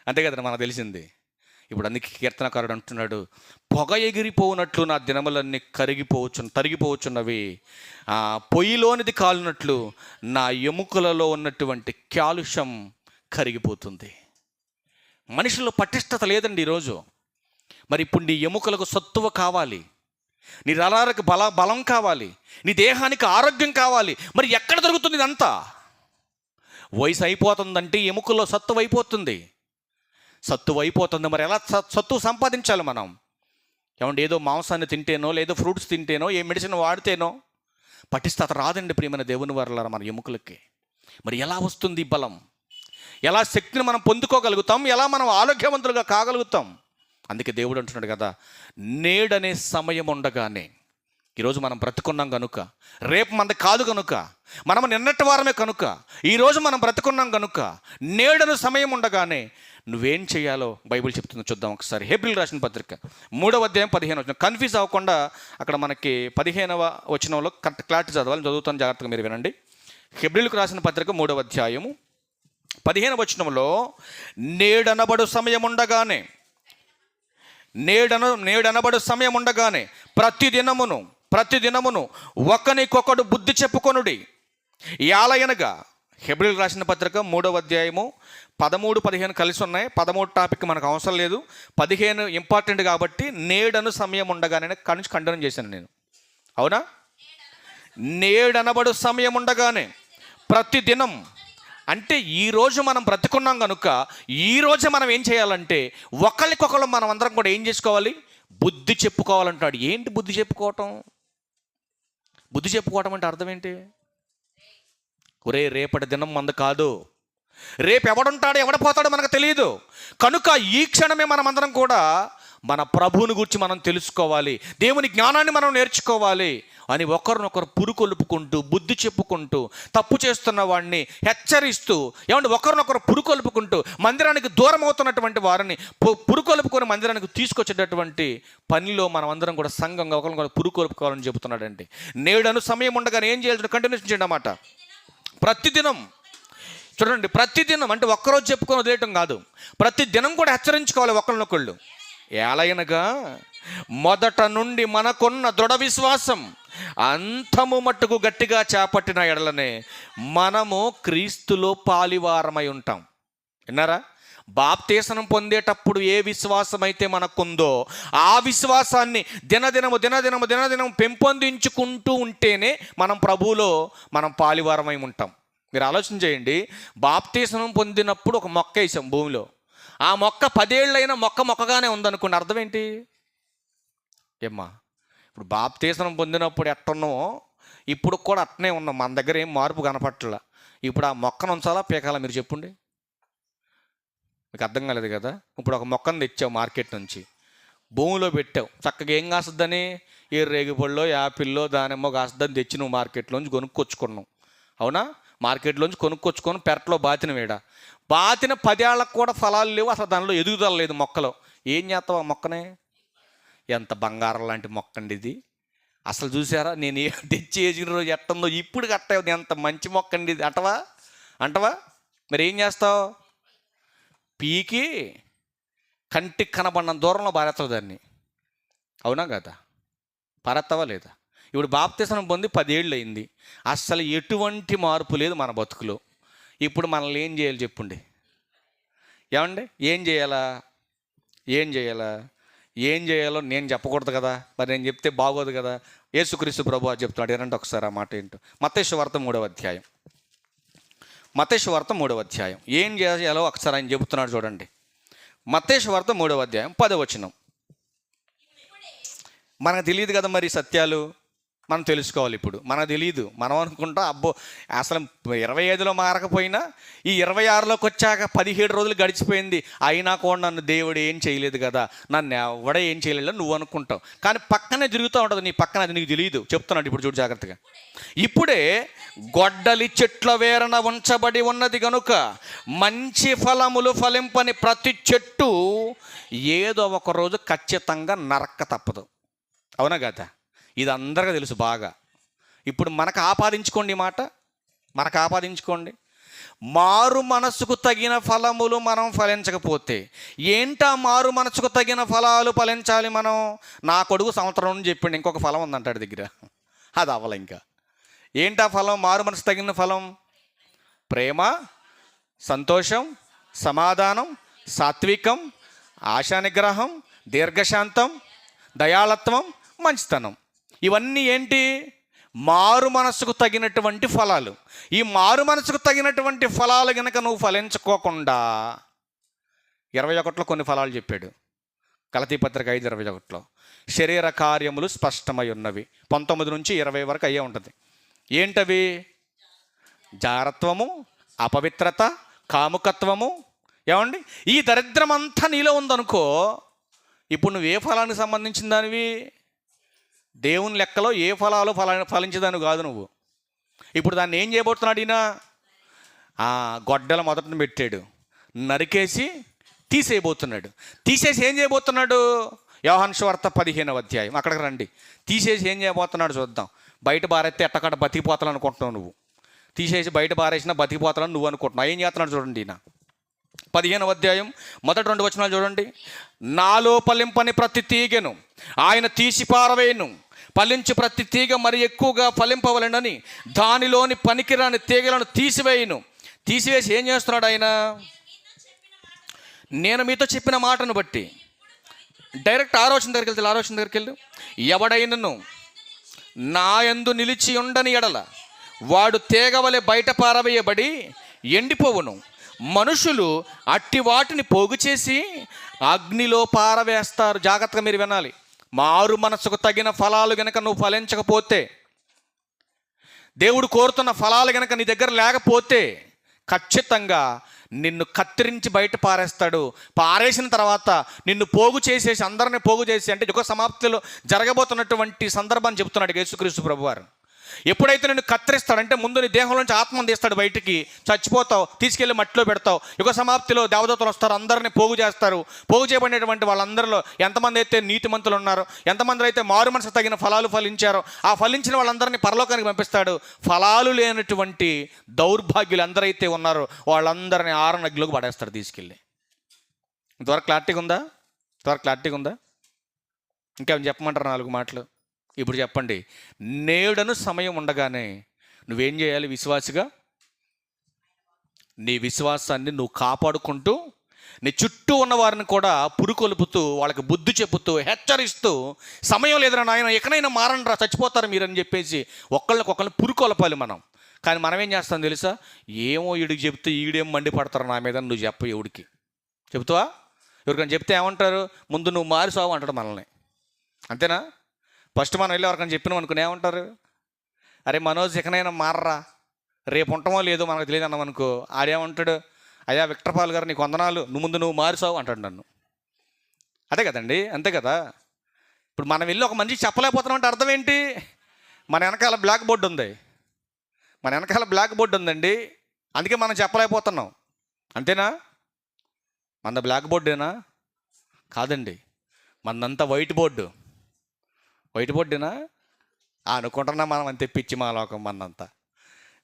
అంతే కదండి మనకు తెలిసింది. ఇప్పుడు అందుకే కీర్తనకారుడు అంటున్నాడు, పొగ ఎగిరిపోవునట్లు నా దినములన్నీ తరిగిపోవచ్చున్నవి, పొయ్యిలోనిది కాలినట్లు నా ఎముకలలో ఉన్నటువంటి కాలుష్యం కరిగిపోతుంది. మనుషుల్లో పటిష్టత లేదండి ఈరోజు. మరి ఇప్పుడు నీ ఎముకలకు సత్తువ కావాలి, నీ నరాలకు బలం కావాలి, నీ దేహానికి ఆరోగ్యం కావాలి. మరి ఎక్కడ దొరుకుతుంది ఇదంతా? వయసు అయిపోతుందంటే ఎముకల్లో సత్తువ అయిపోతుంది. సత్తువ అయిపోతుంది. మరి ఎలా సత్తువ సంపాదించాలి మనం? ఏమంటే ఏదో మాంసాన్ని తింటేనో, లేదో ఫ్రూట్స్ తింటేనో, ఏ మెడిసిన్ వాడితేనో పటిష్టత రాదండి ప్రియమైన దేవుని వారలారా మన ఎముకలకి. మరి ఎలా వస్తుంది బలం? ఎలా శక్తిని మనం పొందుకోగలుగుతాం? ఎలా మనం ఆరోగ్యవంతులుగా కాగలుగుతాం? అందుకే దేవుడు అంటున్నాడు కదా, నేడనే సమయం ఉండగానే. ఈరోజు మనం బ్రతుకున్నాం కనుక, రేపు మనది కాదు కనుక, మనం నిన్నటి వారమే కనుక, ఈరోజు మనం బ్రతుకున్నాం కనుక నేడను సమయం ఉండగానే నువ్వేం చేయాలో బైబిల్ చెప్తుందో చూద్దాం ఒకసారి. హెబ్రీయులకు రాసిన పత్రిక 3వ అధ్యాయం 15వ వచనం. కన్ఫ్యూజ్ అవ్వకుండా అక్కడ మనకి 15వ వచనంలో క్లారిటీ చదవాలి, చదువుతాను, జాగ్రత్తగా మీరు వినండి. హెబ్రీయులకు రాసిన పత్రిక 3వ అధ్యాయము 15వ వచనంలో, నేడనబడు సమయం ఉండగానే, నేడనబడు సమయం ఉండగానే ప్రతిదినమును ఒకనికొకడు బుద్ధి చెప్పుకొనుడి. యాలయనగా హెబ్రీయులకు రాసిన పత్రిక 3వ అధ్యాయము 13, 15 కలిసి ఉన్నాయి. 13 టాపిక్ మనకు అవసరం లేదు, 15 ఇంపార్టెంట్ కాబట్టి నేడను సమయం ఉండగానే ఖండనం చేశాను నేను. అవునా? నేడనబడు సమయం ఉండగానే ప్రతిదినం అంటే ఈరోజు మనం బ్రతుకున్నాం కనుక ఈరోజు మనం ఏం చేయాలంటే ఒకరికొకరు మనం అందరం కూడా ఏం చేసుకోవాలి? బుద్ధి చెప్పుకోవాలంటాడు. ఏంటి బుద్ధి చెప్పుకోవటం? బుద్ధి చెప్పుకోవటం అంటే అర్థం ఏంటి? ఒరే, రేపటి దినం మంది కాదు, రేపు ఎవడుంటాడో ఎవడపోతాడో మనకు తెలియదు కనుక ఈ క్షణమే మనమందరం కూడా మన ప్రభువుని గురించి మనం తెలుసుకోవాలి, దేవుని జ్ఞానాన్ని మనం నేర్చుకోవాలి అని ఒకరినొకరు పురుకొల్పుకుంటూ, బుద్ధి చెప్పుకుంటూ, తప్పు చేస్తున్న వాడిని హెచ్చరిస్తూ, ఏమంటే ఒకరినొకరు పురుకొల్పుకుంటూ మందిరానికి దూరం అవుతున్నటువంటి వారిని పురుకొల్పుకొని మందిరానికి తీసుకొచ్చేటటువంటి పనిలో మనం అందరం కూడా సంఘంగా ఒకరినొకరు పురుకొల్పుకోవాలని చెబుతున్నాడండి. నేడను సమయం ఉండగానే ఏం చేయాలి? కంటిన్యూషన్ చేయండి అన్నమాట. ప్రతిదినం చూడండి, ప్రతిదినం అంటే ఒక్కరోజు చెప్పుకొని వదిలేయటం కాదు, ప్రతిదినం కూడా హెచ్చరించుకోవాలి ఒకరినొకళ్ళు. ఏలయనగా మొదట నుండి మనకున్న దృఢ విశ్వాసం అంతము మట్టుకు గట్టిగా చేపట్టిన ఎడలనే మనము క్రీస్తులో పాలివారమై ఉంటాం. విన్నారా? బాప్తీసనం పొందేటప్పుడు ఏ విశ్వాసం అయితే మనకుందో ఆ విశ్వాసాన్ని దినదినము పెంపొందించుకుంటూ ఉంటేనే మనం ప్రభువులో మనం పాలివారమై ఉంటాం. మీరు ఆలోచన చేయండి, బాప్తీసనం పొందినప్పుడు ఒక మొక్క వేసాం భూమిలో, ఆ మొక్క 10 ఏళ్ళైనా మొక్కగానే ఉందనుకోండి, అర్థం ఏంటి? ఏమ్మా, ఇప్పుడు బాప్తీసనం పొందినప్పుడు ఎట్టున్నామో ఇప్పుడు కూడా అట్టనే ఉన్నాం, మన దగ్గర ఏం మార్పు కనపట్ల. ఇప్పుడు ఆ మొక్కను ఉంచాలా పీకాలా? మీరు చెప్పండి. మీకు అర్థం కాలేదు కదా? ఇప్పుడు ఒక మొక్కను తెచ్చావు మార్కెట్ నుంచి, భూమిలో పెట్టావు, చక్కగా ఏం కాస్తుందని? ఏ రేగిపళ్ళో, యాపిల్లో, దానిమ్మో కాస్తుందని తెచ్చి నువ్వు మార్కెట్లోంచి కొనుక్కొచ్చుకున్నావు. అవునా? మార్కెట్లోంచి కొనుక్కొచ్చుకొని పెరట్లో బాతిన 10 ఏళ్ళకు కూడా ఫలాలు లేవు, అసలు దానిలో ఎదుగుదల లేదు మొక్కలో. ఏం చేస్తావు ఆ మొక్కనే? ఎంత బంగారం లాంటి మొక్క అండి ఇది. అసలు చూసారా, నేను తెచ్చి వేసిన రోజు ఎట్టుందో ఇప్పుడు కట్టావు, ఎంత మంచి మొక్క అండి ఇది అంటవా? మరి ఏం చేస్తావు? పీకి కంటికి కనబడిన దూరంలో పారేస్తావు దాన్ని. అవునా కదా? పారేస్తావా లేదా? ఇప్పుడు బాప్తీసనం పొంది 10 ఏళ్ళు అయింది, అస్సలు ఎటువంటి మార్పు లేదు మన బతుకులో. ఇప్పుడు మనల్ని ఏం చేయాలి చెప్పండి? ఏమండి, ఏం చేయాలో నేను చెప్పకూడదు కదా, మరి నేను చెప్తే బాగోదు కదా. యేసుక్రీస్తు ప్రభువు చెప్తున్నాడు, ఏనంటే ఒకసారి ఆ మాట ఏంటో. మత్తయి సువార్త 3వ అధ్యాయం ఏం చేయాలో ఒకసారి ఆయన చెబుతున్నాడు చూడండి. మత్తయి సువార్త 3వ అధ్యాయం 10వ వచనం. మనకు తెలియదు కదా మరి సత్యాలు, మనం తెలుసుకోవాలి. ఇప్పుడు మనకు తెలియదు, మనం అనుకుంటాం అబ్బో అసలు 25లో మారకపోయినా ఈ 26లోకి వచ్చాక 17 రోజులు గడిచిపోయింది, అయినా కూడా నన్ను దేవుడు ఏం చేయలేదు కదా, నన్ను ఎవడ ఏం చేయలేదు నువ్వు అనుకుంటావు. కానీ పక్కనే తిరుగుతూ ఉంటుంది నీ పక్కన, అది నీకు తెలియదు. చెప్తున్నాడు ఇప్పుడు చూడు జాగ్రత్తగా. ఇప్పుడే గొడ్డలి చెట్ల వేరన ఉంచబడి ఉన్నది కనుక మంచి ఫలములు ఫలింపని ప్రతి చెట్టు ఏదో ఒక రోజు ఖచ్చితంగా నరక్క తప్పదు. అవునా కదా? ఇది అందరికీ తెలుసు బాగా. ఇప్పుడు మనకు ఆపాదించుకోండి, ఈ మాట మనకు ఆపాదించుకోండి. మారు మనసుకు తగిన ఫలములు మనం ఫలించకపోతే ఏంటా మారు మనసుకు తగిన ఫలాలు ఫలించాలి మనం? నా కొడుకు సంవత్సరం నుంచి చెప్పిండి ఇంకొక ఫలం ఉందంటాడు దగ్గర, అది అవ్వాలి. ఇంకా ఏంటా ఫలం? మారు మనసు తగిన ఫలం ప్రేమ, సంతోషం, సమాధానం, సాత్వికం, ఆశానిగ్రహం, దీర్ఘశాంతం, దయాళత్వం, మంచితనం. ఇవన్నీ ఏంటి? మారు మనసుకు తగినటువంటి ఫలాలు. ఈ మారు మనసుకు తగినటువంటి ఫలాలు కనుక నువ్వు ఫలించుకోకుండా 21లో కొన్ని ఫలాలు చెప్పాడు. గలతీ పత్రిక 5:21లో శరీర కార్యములు స్పష్టమై ఉన్నవి. 19 నుంచి 20 వరకు అయ్యే ఉంటుంది. ఏంటవి? జారత్వము, అపవిత్రత, కాముకత్వము. ఏమండి, ఈ దరిద్రం అంతా నీలో ఉందనుకో, ఇప్పుడు నువ్వు ఏ ఫలానికి సంబంధించిన దానివి? దేవుని లెక్కలో ఏ ఫలాలు ఫలించేదాన్ని కాదు నువ్వు. ఇప్పుడు దాన్ని ఏం చేయబోతున్నాడు ఈయన? గొడ్డల మొదటను పెట్టాడు, నరికేసి తీసేయబోతున్నాడు. తీసేసి ఏం చేయబోతున్నాడు? యోహాను సువార్త 15వ అధ్యాయం, అక్కడికి రండి. తీసేసి ఏం చేయబోతున్నాడు చూద్దాం. బయట బారేస్తే ఎట్టకట్ట బతికిపోతాను అనుకుంటున్నావు నువ్వు. తీసేసి బయట బారేసినా బతికిపోతానని నువ్వు అనుకుంటున్నావు. ఏం చేస్తున్నాడు చూడండి ఈయన. 15వ అధ్యాయం మొదటి 2 వచనాలు చూడండి. నాలో ఫలింపని ప్రతి తీగను ఆయన తీసి పారవేయను, ఫలించి ప్రతి తీగ మరి ఎక్కువగా ఫలింపవలెనని దానిలోని పనికిరాని తీగలను తీసివేయను. తీసివేసి ఏం చేస్తున్నాడు ఆయన? నేను మీతో చెప్పిన మాటను బట్టి డైరెక్ట్ ఆలోచన దగ్గరికి వెళ్ళు. ఎవడైనను నా యందు నిలిచి ఉండని ఎడల వాడు తీగవలె బయట పారవేయబడి ఎండిపోవును. మనుషులు అట్టి వాటిని పోగు చేసి అగ్నిలో పారవేస్తారు. జాగ్రత్తగా మీరు వినాలి. మారు మనసుకు తగిన ఫలాలు గనక నువ్వు ఫలించకపోతే, దేవుడు కోరుతున్న ఫలాలు గనక నీ దగ్గర లేకపోతే ఖచ్చితంగా నిన్ను కత్తిరించి బయట పారేస్తాడు. పారేసిన తర్వాత నిన్ను పోగు చేసేసి, అందరినీ పోగు చేసి, అంటే యుగ సమాప్తిలో జరగబోతున్నటువంటి సందర్భాన్ని చెప్తున్నాడు యేసుక్రీస్తు ప్రభువారు. ఎప్పుడైతే నిన్ను కత్తిరిస్తాడంటే ముందు నీ దేహంలోంచి ఆత్మను తీస్తాడు బయటికి, చచ్చిపోతావు, తీసుకెళ్ళి మట్టిలో పెడతావు. యుగ సమాప్తిలో దేవదూతలు వస్తారు, అందరినీ పోగు చేస్తారు. పోగు చేయబడినటువంటి వాళ్ళందరిలో ఎంతమంది అయితే నీతిమంతులు ఉన్నారో, ఎంతమంది అయితే మారు మనసు తగిన ఫలాలు ఫలించారో, ఆ ఫలించిన వాళ్ళందరినీ పరలోకానికి పంపిస్తాడు. ఫలాలు లేనటువంటి దౌర్భాగ్యులు ఎందరైతే ఉన్నారో వాళ్ళందరినీ ఆరనగ్గిలోకి పడేస్తాడు తీసుకెళ్ళి. ఇంతవరకు క్లారిటీగా ఉందా? ఇంకేం చెప్పమంటారు? 4 మాటలు ఇప్పుడు చెప్పండి. నేడను సమయం ఉండగానే నువ్వేం చేయాలి? విశ్వాసిగా నీ విశ్వాసాన్ని నువ్వు కాపాడుకుంటూ, నీ చుట్టూ ఉన్న వారిని కూడా పురుకొలుపుతూ, వాళ్ళకి బుద్ధి చెప్పుతూ, హెచ్చరిస్తూ, సమయం లేదురా నాయన, ఎక్కడైనా మారండిరా, చచ్చిపోతారు మీరని చెప్పేసి ఒకళ్ళని పురుకొలపాలి మనం. కానీ మనం ఏం చేస్తాం తెలుసా? ఏమో ఈడికి చెప్తే ఈడేం మండిపడతారు నా మీద, నువ్వు చెప్పు. ఎవడికి చెప్తావా? ఎవరికైనా చెప్తే ఏమంటారు? ముందు నువ్వు మారిసావు అంటాడు మనల్ని. అంతేనా? ఫస్ట్ మనం వెళ్ళి ఎవరికైనా చెప్పినాం అనుకుని ఏమంటారు? అరే మనోజ్ ఎక్కడైనా మారరా, రేపు ఉంటామో లేదో మనకు తెలియదు అన్నాం అనుకో, ఆడేమంటాడు? అయ్యా విక్టర్ పాల్ గారు నీకు వందనాలు, నువ్వు మారుసావు అంటాడు నన్ను. అదే కదండి, అంతే కదా. ఇప్పుడు మనం వెళ్ళి ఒక మనిషికి చెప్పలేకపోతున్నాం అంటే అర్థం ఏంటి? మన వెనకాల బ్లాక్ బోర్డు ఉందండి, అందుకే మనం చెప్పలేకపోతున్నాం. అంతేనా? మన బ్లాక్ బోర్డేనా? కాదండి, మనదంతా వైట్ బోర్డేనా అనుకుంటున్నా మనం. అంతే పిచ్చి మా లోకం మనంతా.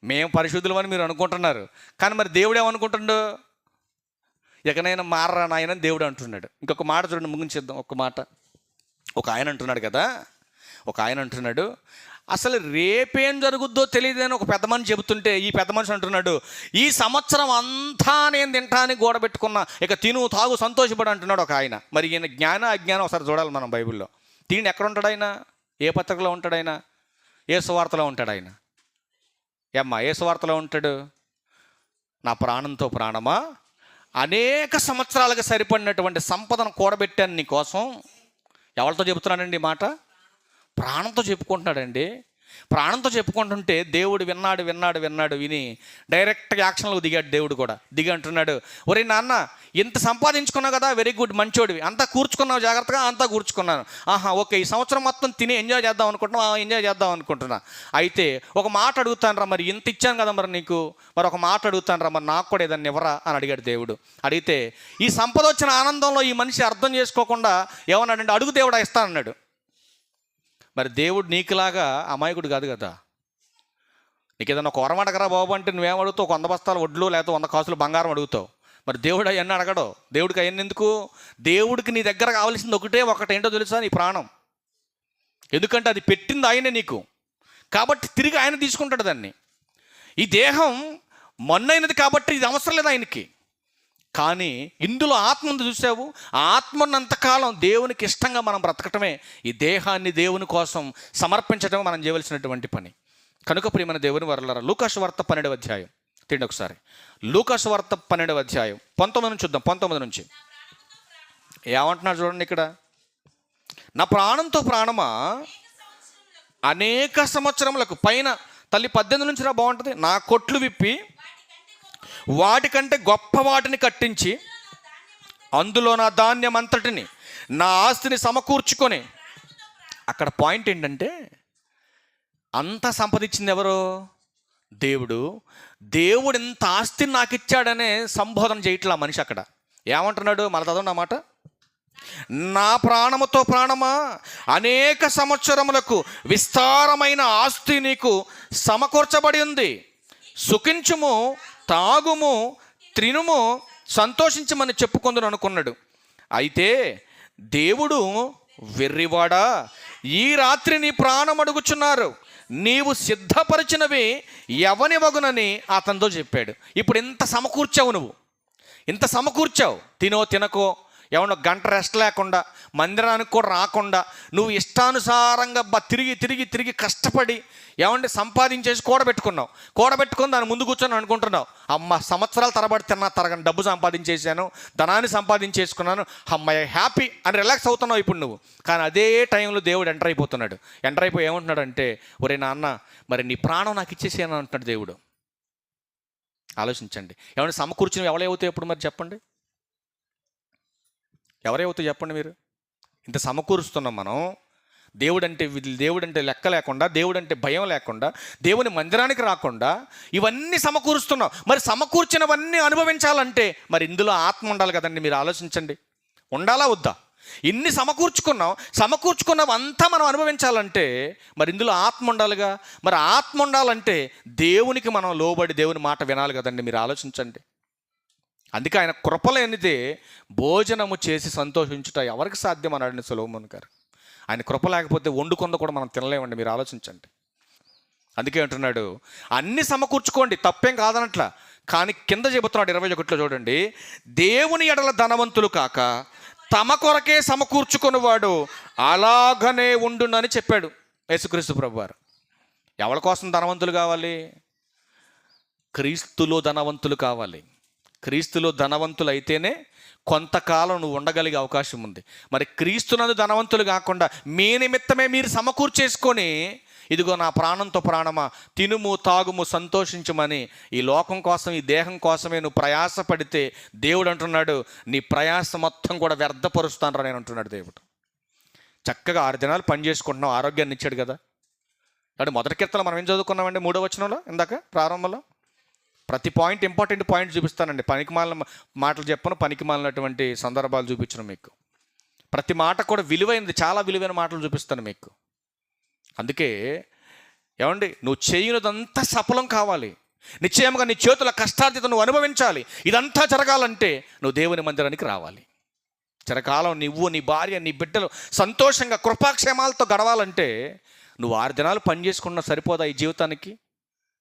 మేము పరిశుద్ధులమని మీరు అనుకుంటున్నారు, కానీ మరి దేవుడు ఏమనుకుంటుండో? ఎక్కడైనా మారరా నాయన దేవుడు అంటున్నాడు. ఇంకొక మాట చూడండి, ముగించేద్దాం. ఒక మాట. ఒక ఆయన అంటున్నాడు అసలు రేపేం జరుగుద్దో తెలియదని ఒక పెద్ద మనిషి చెబుతుంటే, ఈ పెద్ద మనిషి అంటున్నాడు, ఈ సంవత్సరం అంతా నేను తింటానికి గోడ పెట్టుకున్నా, ఇక తిను తాగు సంతోషపడు అంటున్నాడు ఒక ఆయన. మరి ఈయన జ్ఞాన అజ్ఞానం ఒకసారి చూడాలి మనం బైబిల్లో. దీన్ని ఎక్కడ ఉంటాడు ఆయన? ఏ పత్రికలో ఉంటాడు ఆయన? ఏ సువార్తలో ఉంటాడు ఆయన? ఏ సువార్తలో ఉంటాడు? నా ప్రాణంతో ప్రాణమా, అనేక సంవత్సరాలకు సరిపడినటువంటి సంపదను కూడబెట్టాను నీ కోసం. ఎవరితో చెబుతున్నాడండి ఈ మాట? ప్రాణంతో చెప్పుకుంటున్నాడండి. ప్రాణంతో చెప్పుకుంటుంటే దేవుడు విన్నాడు. విని డైరెక్ట్గా యాక్షన్లోకి దిగాడు. దేవుడు కూడా దిగి అంటున్నాడు, ఒరే నాన్న, ఇంత సంపాదించుకున్నావు కదా, వెరీ గుడ్, మంచోడివి, అంతా కూర్చుకున్నావు జాగ్రత్తగా. అంతా కూర్చుకున్నాను. ఓకే, ఈ సంవత్సరం మొత్తం తిని ఎంజాయ్ చేద్దాం అనుకుంటున్నా. అయితే ఒక మాట అడుగుతాను రా, మరి ఇంత ఇచ్చాను కదా మరి నీకు, మరి ఒక మాట అడుగుతాను రా, మరి నాకు కూడా ఏదన్నా ఇవ్వరా అని అడిగాడు దేవుడు. అడిగితే ఈ సంపద వచ్చిన ఆనందంలో ఈ మనిషి అర్థం చేసుకోకుండా ఏమన్నాడంటే, అడుగు దేవుడా ఇస్తానన్నాడు. మరి దేవుడు నీకులాగా అమాయకుడు కాదు కదా. నీకు ఏదన్నా ఒక వరం అడగరా బాబు అంటే నువ్వేం అడుగుతావు? 100 బస్తాలు వడ్లు లేకపోతే 100 కాసులు బంగారం అడుగుతావు. మరి దేవుడు అవన్నీ అడగడు. దేవుడికి అవన్నీ ఎందుకు? దేవుడికి నీ దగ్గర కావాల్సింది ఒకటి ఏంటో తెలుసా? నీ ప్రాణం. ఎందుకంటే అది పెట్టింది ఆయనే నీకు, కాబట్టి తిరిగి ఆయన తీసుకుంటాడు దాన్ని. ఈ దేహం మొన్నైనది కాబట్టి ఇది అవసరం లేదు ఆయనకి. కానీ ఇందులో ఆత్మను చూసావు, ఆ ఆత్మనంతకాలం దేవునికి ఇష్టంగా మనం బ్రతకటమే, ఈ దేహాన్ని దేవుని కోసం సమర్పించడమే మనం చేయవలసినటువంటి పని. కనుక ప్రియమైన దేవుని వర్లారా, లూకాసు వార్త 12వ అధ్యాయం తిండి ఒకసారి. లూకాసు వార్త 12వ అధ్యాయం 19 నుంచి చూద్దాం. 19 నుంచి. ఏమంటున్నాడు చూడండి ఇక్కడ, నా ప్రాణంతో ప్రాణమా అనేక సంవత్సరములకు పైన తల్లి 18 నుంచి రా బాగుంటుంది. నా కొట్లు విప్పి వాటికంటే గొప్ప వాటిని కట్టించి అందులో నా ధాన్యం అంతటిని నా ఆస్తిని సమకూర్చుకొని. అక్కడ పాయింట్ ఏంటంటే అంతా సంపాదించింది ఎవరు? దేవుడు. దేవుడు ఇంత ఆస్తిని నాకు ఇచ్చాడనే సంబోధన చేయట్లా మనిషి. అక్కడ ఏమంటున్నాడు? మళ్ళీ చదవండి అన్నమాట. నా ప్రాణముతో ప్రాణమా అనేక సంవత్సరములకు విస్తారమైన ఆస్తి నీకు సమకూర్చబడి ఉంది, సుఖించుము, తాగుము, త్రినుము, సంతోషించమని చెప్పుకుందును అనుకున్నాడు. అయితే దేవుడు, వెర్రివాడా, ఈ రాత్రి నీ ప్రాణం అడుగుచున్నారు, నీవు సిద్ధపరిచినవి ఎవని వగునని అతనితో చెప్పాడు. ఇప్పుడు ఇంత సమకూర్చావు, నువ్వు ఇంత సమకూర్చావు, తినో తినకో, ఏమన్నా గంట రెస్ట్ లేకుండా, మందిరానికి కూడా రాకుండా, నువ్వు ఇష్టానుసారంగా తిరిగి తిరిగి తిరిగి కష్టపడి ఏమంటే సంపాదించేసి కూడబెట్టుకుని దాని ముందు కూర్చొని అనుకుంటున్నావు, అమ్మ సంవత్సరాల తరబడి తరగని డబ్బు సంపాదించేసాను, ధనాన్ని సంపాదించేసుకున్నాను, అమ్మాయి హ్యాపీ అని రిలాక్స్ అవుతున్నావు ఇప్పుడు నువ్వు. కానీ అదే టైంలో దేవుడు ఎంటర్ అయిపోయి ఏమంటున్నాడు అంటే, ఒరే నాన్న, మరి నీ ప్రాణం నాకు ఇచ్చేసాను అంటున్నాడు దేవుడు. ఆలోచించండి. ఏమంటే సమకూర్చుని ఎవరైతే ఎప్పుడు మరి చెప్పండి, ఎవరైతే చెప్పండి మీరు? ఇంత సమకూరుస్తున్నాం మనం. దేవుడంటే లెక్క లేకుండా, దేవుడంటే భయం లేకుండా, దేవుని మందిరానికి రాకుండా ఇవన్నీ సమకూరుస్తున్నాం. మరి సమకూర్చినవన్నీ అనుభవించాలంటే మరి ఇందులో ఆత్మ ఉండాలి కదండి. మీరు ఆలోచించండి, ఉండాలా వద్దా? ఇన్ని సమకూర్చుకున్నవంతా మనం అనుభవించాలంటే మరి ఇందులో ఆత్మ ఉండాలిగా. మరి ఆత్మ ఉండాలంటే దేవునికి మనం లోబడి దేవుని మాట వినాలి కదండి. మీరు ఆలోచించండి. అందుకే ఆయన కృపలేనిదే భోజనము చేసి సంతోషించుట ఎవరికి సాధ్యం అన్నాడు సొలొమోను గారు. ఆయన కృప లేకపోతే వండుకొంద కూడా మనం తినలేమండి. మీరు ఆలోచించండి. అందుకే అంటున్నాడు, అన్ని సమకూర్చుకోండి, తప్పేం కాదనట్లా. కానీ కింద చెబుతున్నాడు 21లో చూడండి, దేవుని ఎడల ధనవంతులు కాక తమ కొరకే సమకూర్చుకునేవాడు అలాగనే ఉండునని చెప్పాడు యేసుక్రీస్తు ప్రభువారు. ఎవరి కోసం ధనవంతులు కావాలి? క్రీస్తులో ధనవంతులు కావాలి. క్రీస్తులో ధనవంతులు అయితేనే కొంతకాలం నువ్వు ఉండగలిగే అవకాశం ఉంది. మరి క్రీస్తునందు ధనవంతులు కాకుండా మీ నిమిత్తమే మీరు సమకూర్చేసుకొని, ఇదిగో నా ప్రాణంతో ప్రాణమా తినుము, తాగుము, సంతోషించమని ఈ లోకం కోసం, ఈ దేహం కోసమే నువ్వు ప్రయాసపడితే దేవుడు అంటున్నాడు, నీ ప్రయాస మొత్తం కూడా వ్యర్థపరుస్తాను నేను అంటున్నాడు దేవుడు. చక్కగా 6 దినాలు పని చేసుకుంటున్నావు, ఆరోగ్యాన్ని ఇచ్చాడు కదా. అంటే మొదటి కీర్తనలో మనం ఏం చదువుకున్నామండి? 3వ వచనంలో, ఇందాక ప్రారంభంలో ప్రతి పాయింట్ ఇంపార్టెంట్ పాయింట్ చూపిస్తానండి. పనికిమాలిన మాటలు చెప్పను, పనికిమాలినటువంటి సందర్భాలు చూపించను మీకు. ప్రతి మాట కూడా విలువైనది, చాలా విలువైన మాటలు చూపిస్తాను మీకు. అందుకే ఏమండి, నువ్వు చేయనిదంతా సఫలం కావాలి, నిశ్చయంగా నీ చేతుల కష్టార్జిత నువ్వు అనుభవించాలి. ఇదంతా జరగాలంటే నువ్వు దేవుని మందిరానికి రావాలి. చిరకాలం నువ్వు, నీ భార్య, నీ బిడ్డలు సంతోషంగా కృపాక్షేమాలతో గడవాలంటే నువ్వు 6 దినాలు పని చేసుకున్నా సరిపోదా ఈ జీవితానికి?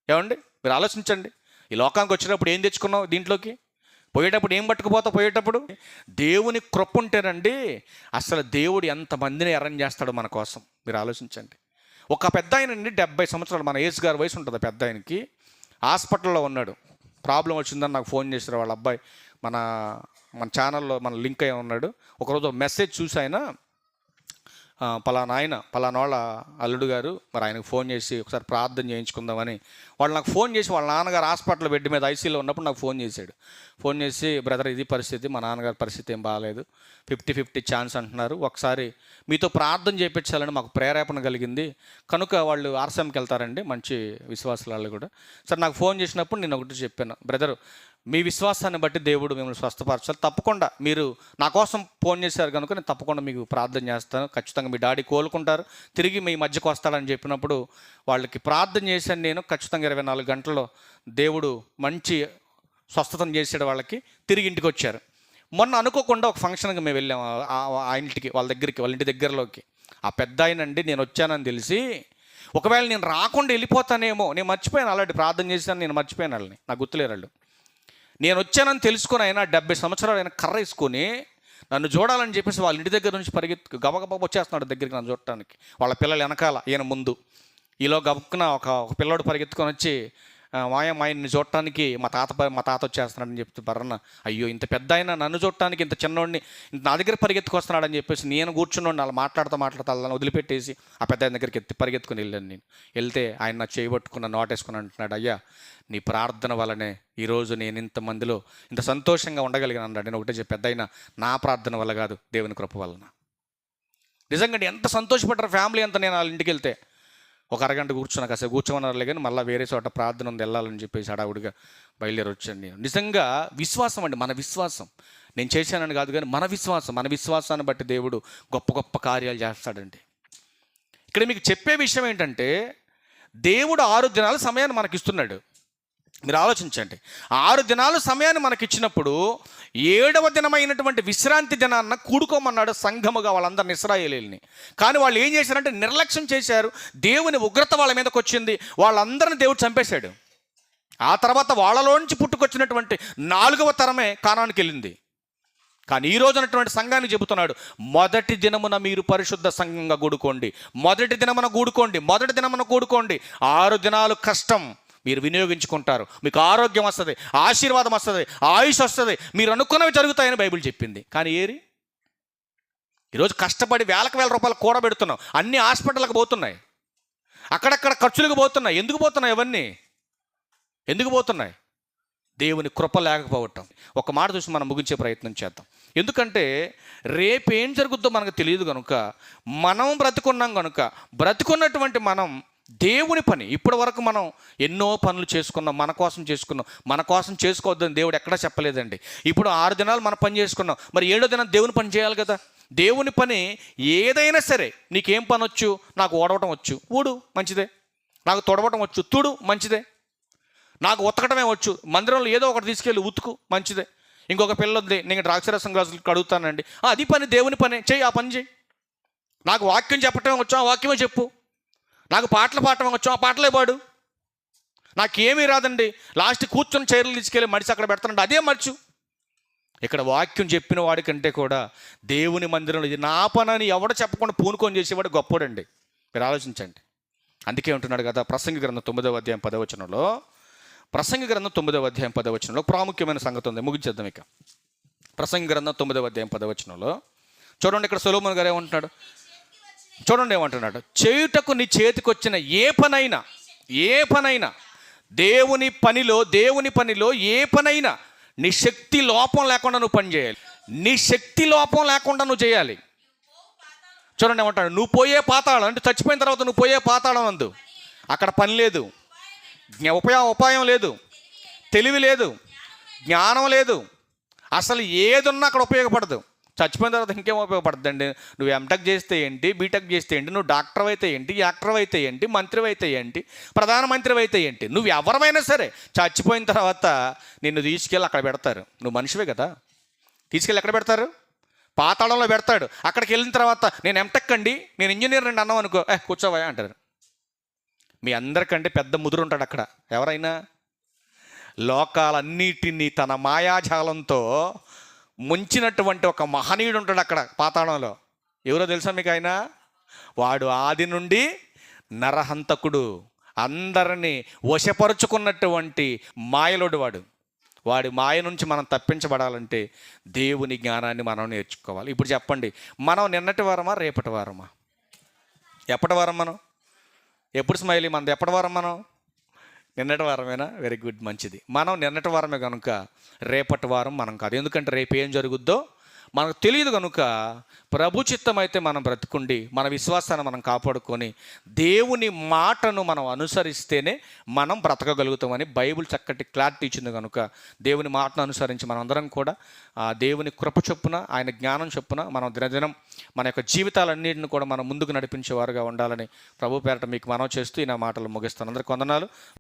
ఏమండి మీరు ఆలోచించండి. ఈ లోకానికి వచ్చినప్పుడు ఏం తెచ్చుకున్నావు? దీంట్లోకి పోయేటప్పుడు ఏం పట్టుకుపోతావు? పోయేటప్పుడు దేవుని కృప ఉంటేనండి అసలు దేవుడు ఎంతమందిని అరేంజ్ చేస్తాడో మన కోసం. మీరు ఆలోచించండి. ఒక పెద్ద ఆయనండి, 70 సంవత్సరాలు, మన యేసు గారి వయసు ఉంటుంది. పెద్ద ఆయనకి హాస్పిటల్లో ఉన్నాడు. ప్రాబ్లం వచ్చిందని నాకు ఫోన్ చేశారు వాళ్ళ అబ్బాయి. మన ఛానల్లో మన లింక్ అయి ఉన్నాడు. ఒకరోజు మెసేజ్ చూసి ఆయన, పలానా వాళ్ళ అల్లుడు గారు, మరి ఆయనకు ఫోన్ చేసి ఒకసారి ప్రార్థన చేయించుకుందామని వాళ్ళు నాకు ఫోన్ చేసి, వాళ్ళ నాన్నగారు హాస్పిటల్ బెడ్ మీద ఐసీలో ఉన్నప్పుడు నాకు ఫోన్ చేశాడు. ఫోన్ చేసి, బ్రదర్ ఇది పరిస్థితి, మా నాన్నగారి పరిస్థితి ఏం బాగాలేదు, 50-50 ఛాన్స్ అంటున్నారు, ఒకసారి మీతో ప్రార్థన చేయించాలని మాకు ప్రేరేపణ కలిగింది, కనుక వాళ్ళు ఆర్సీఎంకి వెళ్తారండి, మంచి విశ్వాసాల వాళ్ళు కూడా. సరే నాకు ఫోన్ చేసినప్పుడు నేను ఒకటి చెప్పాను, బ్రదర్ మీ విశ్వాసాన్ని బట్టి దేవుడు మిమ్మల్ని స్వస్థపరచాలి, తప్పకుండా మీరు నా కోసం ఫోన్ చేశారు కనుక నేను తప్పకుండా మీకు ప్రార్థన చేస్తాను, ఖచ్చితంగా మీ డాడీ కోలుకుంటారు, తిరిగి మీ మధ్యకు వస్తాడని చెప్పినప్పుడు వాళ్ళకి ప్రార్థన చేశాను నేను. ఖచ్చితంగా 24 గంటల్లో దేవుడు మంచి స్వస్థతను చేసాడు, వాళ్ళకి తిరిగి ఇంటికి వచ్చారు. మొన్న అనుకోకుండా ఒక ఫంక్షన్కి మేము వెళ్ళాము ఆ ఇంటికి, వాళ్ళ ఇంటి దగ్గరలోకి. ఆ పెద్ద ఆయనండి నేను వచ్చానని తెలిసి, ఒకవేళ నేను రాకుండా వెళ్ళిపోతానేమో, నేను మర్చిపోయాను, అలాంటి ప్రార్థన చేశాను, నేను మర్చిపోయాను వాళ్ళని, నాకు గుర్తులేరు వాళ్ళు. నేను వచ్చానని తెలుసుకొని ఆయన 70 సంవత్సరాలు ఆయన కర్ర వేసుకొని నన్ను చూడాలని చెప్పేసి వాళ్ళ ఇంటి దగ్గర నుంచి పరిగెత్తు గబగబా వచ్చేస్తున్నాడు దగ్గరికి నన్ను చూడటానికి. వాళ్ళ పిల్లలు వెనకాల, ఈయన ముందు. ఈలో గబక్కున ఒక పిల్లోడు పరిగెత్తుకొని వచ్చి, మా ఆయన్ని చూడటానికి మా తాత వచ్చేస్తున్నాడని చెప్తే బర్రన్న, అయ్యో ఇంత పెద్ద ఆయన నన్ను చూడటానికి ఇంత చిన్నోడిని నా దగ్గర పరిగెత్తుకొస్తున్నాడని చెప్పేసి నేను కూర్చున్నాడు అలా మాట్లాడుతూ అలా వదిలిపెట్టేసి ఆ పెద్ద ఆయన దగ్గరికి పరిగెత్తుకుని వెళ్ళాను. నేను వెళ్తే ఆయన నా చేయబట్టుకున్న నోటేసుకుని అంటున్నాడు, అయ్యా నీ ప్రార్థన వల్లనే ఈరోజు నేను ఇంతమందిలో ఇంత సంతోషంగా ఉండగలిగాను అన్నాడు. నేను ఒకటే చెప్పి, పెద్ద అయినా నా ప్రార్థన వల్ల కాదు, దేవుని కృప వలన. నిజంగా ఎంత సంతోషపడ్డారు ఫ్యామిలీ అంతా. నేను వాళ్ళ ఇంటికి వెళ్తే ఒక అరగంట కూర్చున్నా, కాసేపు కూర్చోమన్నారులే కానీ మళ్ళీ వేరే చోట ప్రార్థన ఉంది వెళ్ళాలని చెప్పేసి హడావుడిగా బయలుదేరి వచ్చాను. నేను నిజంగా విశ్వాసం అండి, మన విశ్వాసం. నేను చేశానని కాదు కానీ మన విశ్వాసాన్ని బట్టి దేవుడు గొప్ప గొప్ప కార్యాలు చేస్తాడండి. ఇక్కడ మీకు చెప్పే విషయం ఏంటంటే, దేవుడు 6 దినాల సమయాన్ని మనకి ఇస్తున్నాడు. మీరు ఆలోచించండి, 6 దినాల సమయాన్ని మనకిచ్చినప్పుడు 7వ దినమైనటువంటి విశ్రాంతి దినాన్న కూడుకోమన్నాడు సంఘముగా వాళ్ళందరిని, ఇశ్రాయేలీయుల్ని. కానీ వాళ్ళు ఏం చేశారంటే నిర్లక్ష్యం చేశారు. దేవుని ఉగ్రత వాళ్ళ మీదకి వచ్చింది, వాళ్ళందరిని దేవుడు చంపేశాడు. ఆ తర్వాత వాళ్ళలోంచి పుట్టుకొచ్చినటువంటి 4వ తరమే కానానికి వెళ్ళింది. కానీ ఈ రోజు ఉన్నటువంటి సంఘానికి చెబుతున్నాడు, మొదటి దినమున మీరు పరిశుద్ధ సంఘంగా కూడుకోండి, మొదటి దినమున కూడుకోండి. 6 దినాలు కష్టం మీరు వినియోగించుకుంటారు, మీకు ఆరోగ్యం వస్తుంది, ఆశీర్వాదం వస్తుంది, ఆయుష్ వస్తుంది, మీరు అనుకున్నవి జరుగుతాయని బైబిల్ చెప్పింది. కానీ ఈరోజు కష్టపడి వేలకు వేల రూపాయలు కూడబెడుతున్నాం, అన్ని హాస్పిటల్కి పోతున్నాయి, అక్కడక్కడ ఖర్చులకు పోతున్నాయి. ఎందుకు పోతున్నాయి అవన్నీ? ఎందుకు పోతున్నాయి? దేవుని కృప లేకపోవటం. ఒక మాట చూసి మనం ముగించే ప్రయత్నం చేద్దాం. ఎందుకంటే రేపేం జరుగుద్దో మనకు తెలియదు కనుక, మనం బ్రతుకున్నాం కనుక, బ్రతుకున్నటువంటి మనం దేవుని పని ఇప్పటి వరకు మనం ఎన్నో పనులు చేసుకున్నాం, మన కోసం చేసుకోవద్దని దేవుడు ఎక్కడా చెప్పలేదండి. ఇప్పుడు 6 దినాలు మనం పని చేసుకున్నాం, మరి 7వ దినం దేవుని పని చేయాలి కదా. దేవుని పని ఏదైనా సరే, నీకేం పని వచ్చు? నాకు ఓడవటం వచ్చు, ఊడు మంచిదే. నాకు తొడవటం వచ్చు, తుడు మంచిదే. నాకు ఉతకటమే వచ్చు, మందిరంలో ఏదో ఒకటి తీసుకెళ్ళి ఉతుకు మంచిదే. ఇంకొక పిల్ల ఉంది, నేను ద్రాక్షరసం గ్లాసులు కడుగుతానండి, అది పని, దేవుని పని, చెయ్యి, ఆ పని చెయ్యి. నాకు వాక్యం చెప్పటమే వచ్చు, ఆ వాక్యమే చెప్పు. నాకు పాటలు పాడటం వచ్చు, ఆ పాటలే పాడు. నాకేమీ రాదండి, లాస్ట్ కూర్చొని చైర్లు తీసుకెళ్ళి మడిచి అక్కడ పెడతానండి, అదే మర్చు. ఇక్కడ వాక్యం చెప్పిన వాడికంటే కూడా దేవుని మందిరంలో ఇది నా పని అని ఎవడ చెప్పకుండా పూనుకొని చేసేవాడు గొప్పోడండి. మీరు ఆలోచించండి. అందుకే ఉంటున్నాడు కదా ప్రసంగి గ్రంథం 9వ అధ్యాయం 10వ వచనంలో, ప్రసంగి గ్రంథం 9వ అధ్యాయం 10వ వచనంలో ప్రాముఖ్యమైన సంగతి ఉంది, ముగించేద్దాం ఇక. ప్రసంగి గ్రంథం 9వ అధ్యాయం 10వ వచనంలో చూడండి, ఇక్కడ సొలొమోను గారు ఏమంటున్నాడు చూడండి, ఏమంటున్నాడు? చేయుటకు నీ చేతికి వచ్చిన ఏ పనైనా దేవుని పనిలో ఏ పనైనా నీ శక్తి లోపం లేకుండా నువ్వు పని చేయాలి. నీ శక్తి లోపం లేకుండా నువ్వు చేయాలి. చూడండి ఏమంటాడు, నువ్వు పోయే పాతాళం అంటే చచ్చిపోయిన తర్వాత నువ్వు పోయే పాతాళం అందు, అక్కడ పని లేదు, ఉపాయం లేదు, తెలివి లేదు, జ్ఞానం లేదు, అసలు ఏదున్నా అక్కడ ఉపయోగపడదు. చచ్చిపోయిన తర్వాత ఇంకేం ఉపయోగపడుతుందండి? నువ్వు ఎంటెక్ చేస్తే ఏంటి, బీటెక్ చేస్తే ఏంటి, నువ్వు డాక్టర్ అయితే ఏంటి, యాక్టర్ అయితే ఏంటి, మంత్రి అయితే ఏంటి, ప్రధానమంత్రి అయితే ఏంటి, నువ్వు ఎవరైనా సరే చచ్చిపోయిన తర్వాత నిన్ను తీసుకెళ్ళి అక్కడ పెడతారు. నువ్వు మనిషివే కదా, తీసుకెళ్ళి ఎక్కడ పెడతారు? పాతాళంలో పెడతాడు. అక్కడికి వెళ్ళిన తర్వాత నేను ఎంటెక్ అండి, నేను ఇంజనీర్ అండి అన్నావు అనుకో, కూర్చోవా అంటారు. మీ అందరికంటే పెద్ద ముదురు ఉంటాడు అక్కడ. ఎవరైనా లోకాలన్నిటినీ తన మాయాజాలంతో ముంచినటువంటి ఒక మహనీయుడు ఉంటాడు అక్కడ పాతాళంలో. ఎవరో తెలుసా మీకు? ఆయన వాడు ఆది నుండి నరహంతకుడు, అందరినీ వశపరుచుకున్నటువంటి మాయలోడు వాడి మాయ నుంచి మనం తప్పించబడాలంటే దేవుని జ్ఞానాన్ని మనం నేర్చుకోవాలి. ఇప్పుడు చెప్పండి, మనం నిన్నటి వారమా రేపటి వారమా? ఎప్పటి వారం మనం? ఎప్పుడు స్మైలీ మనది? ఎప్పటి వారం మనం? నిన్నటి వారమేనా? వెరీ గుడ్, మంచిది. మనం నిన్నటి వారమే కనుక రేపటి వారం మనం కాదు. ఎందుకంటే రేపు ఏం జరుగుద్దో మనకు తెలియదు కనుక ప్రభు చిత్తం అయితే మనం బ్రతుకుండి మన విశ్వాసాన్ని మనం కాపాడుకొని దేవుని మాటను మనం అనుసరిస్తేనే మనం బ్రతకగలుగుతామని బైబిల్ చక్కటి క్లారిటీ ఇచ్చింది కనుక దేవుని మాటను అనుసరించి మనం అందరం కూడా ఆ దేవుని కృప చొప్పున, ఆయన జ్ఞానం చొప్పున మనం దినదినం మన యొక్క జీవితాలన్నింటిని కూడా మనం ముందుకు నడిపించేవారుగా ఉండాలని ప్రభు పేరట మీకు మనవి చేస్తూ ఈ నా మాటలు ముగిస్తాను. అందరికీ వందనాలు.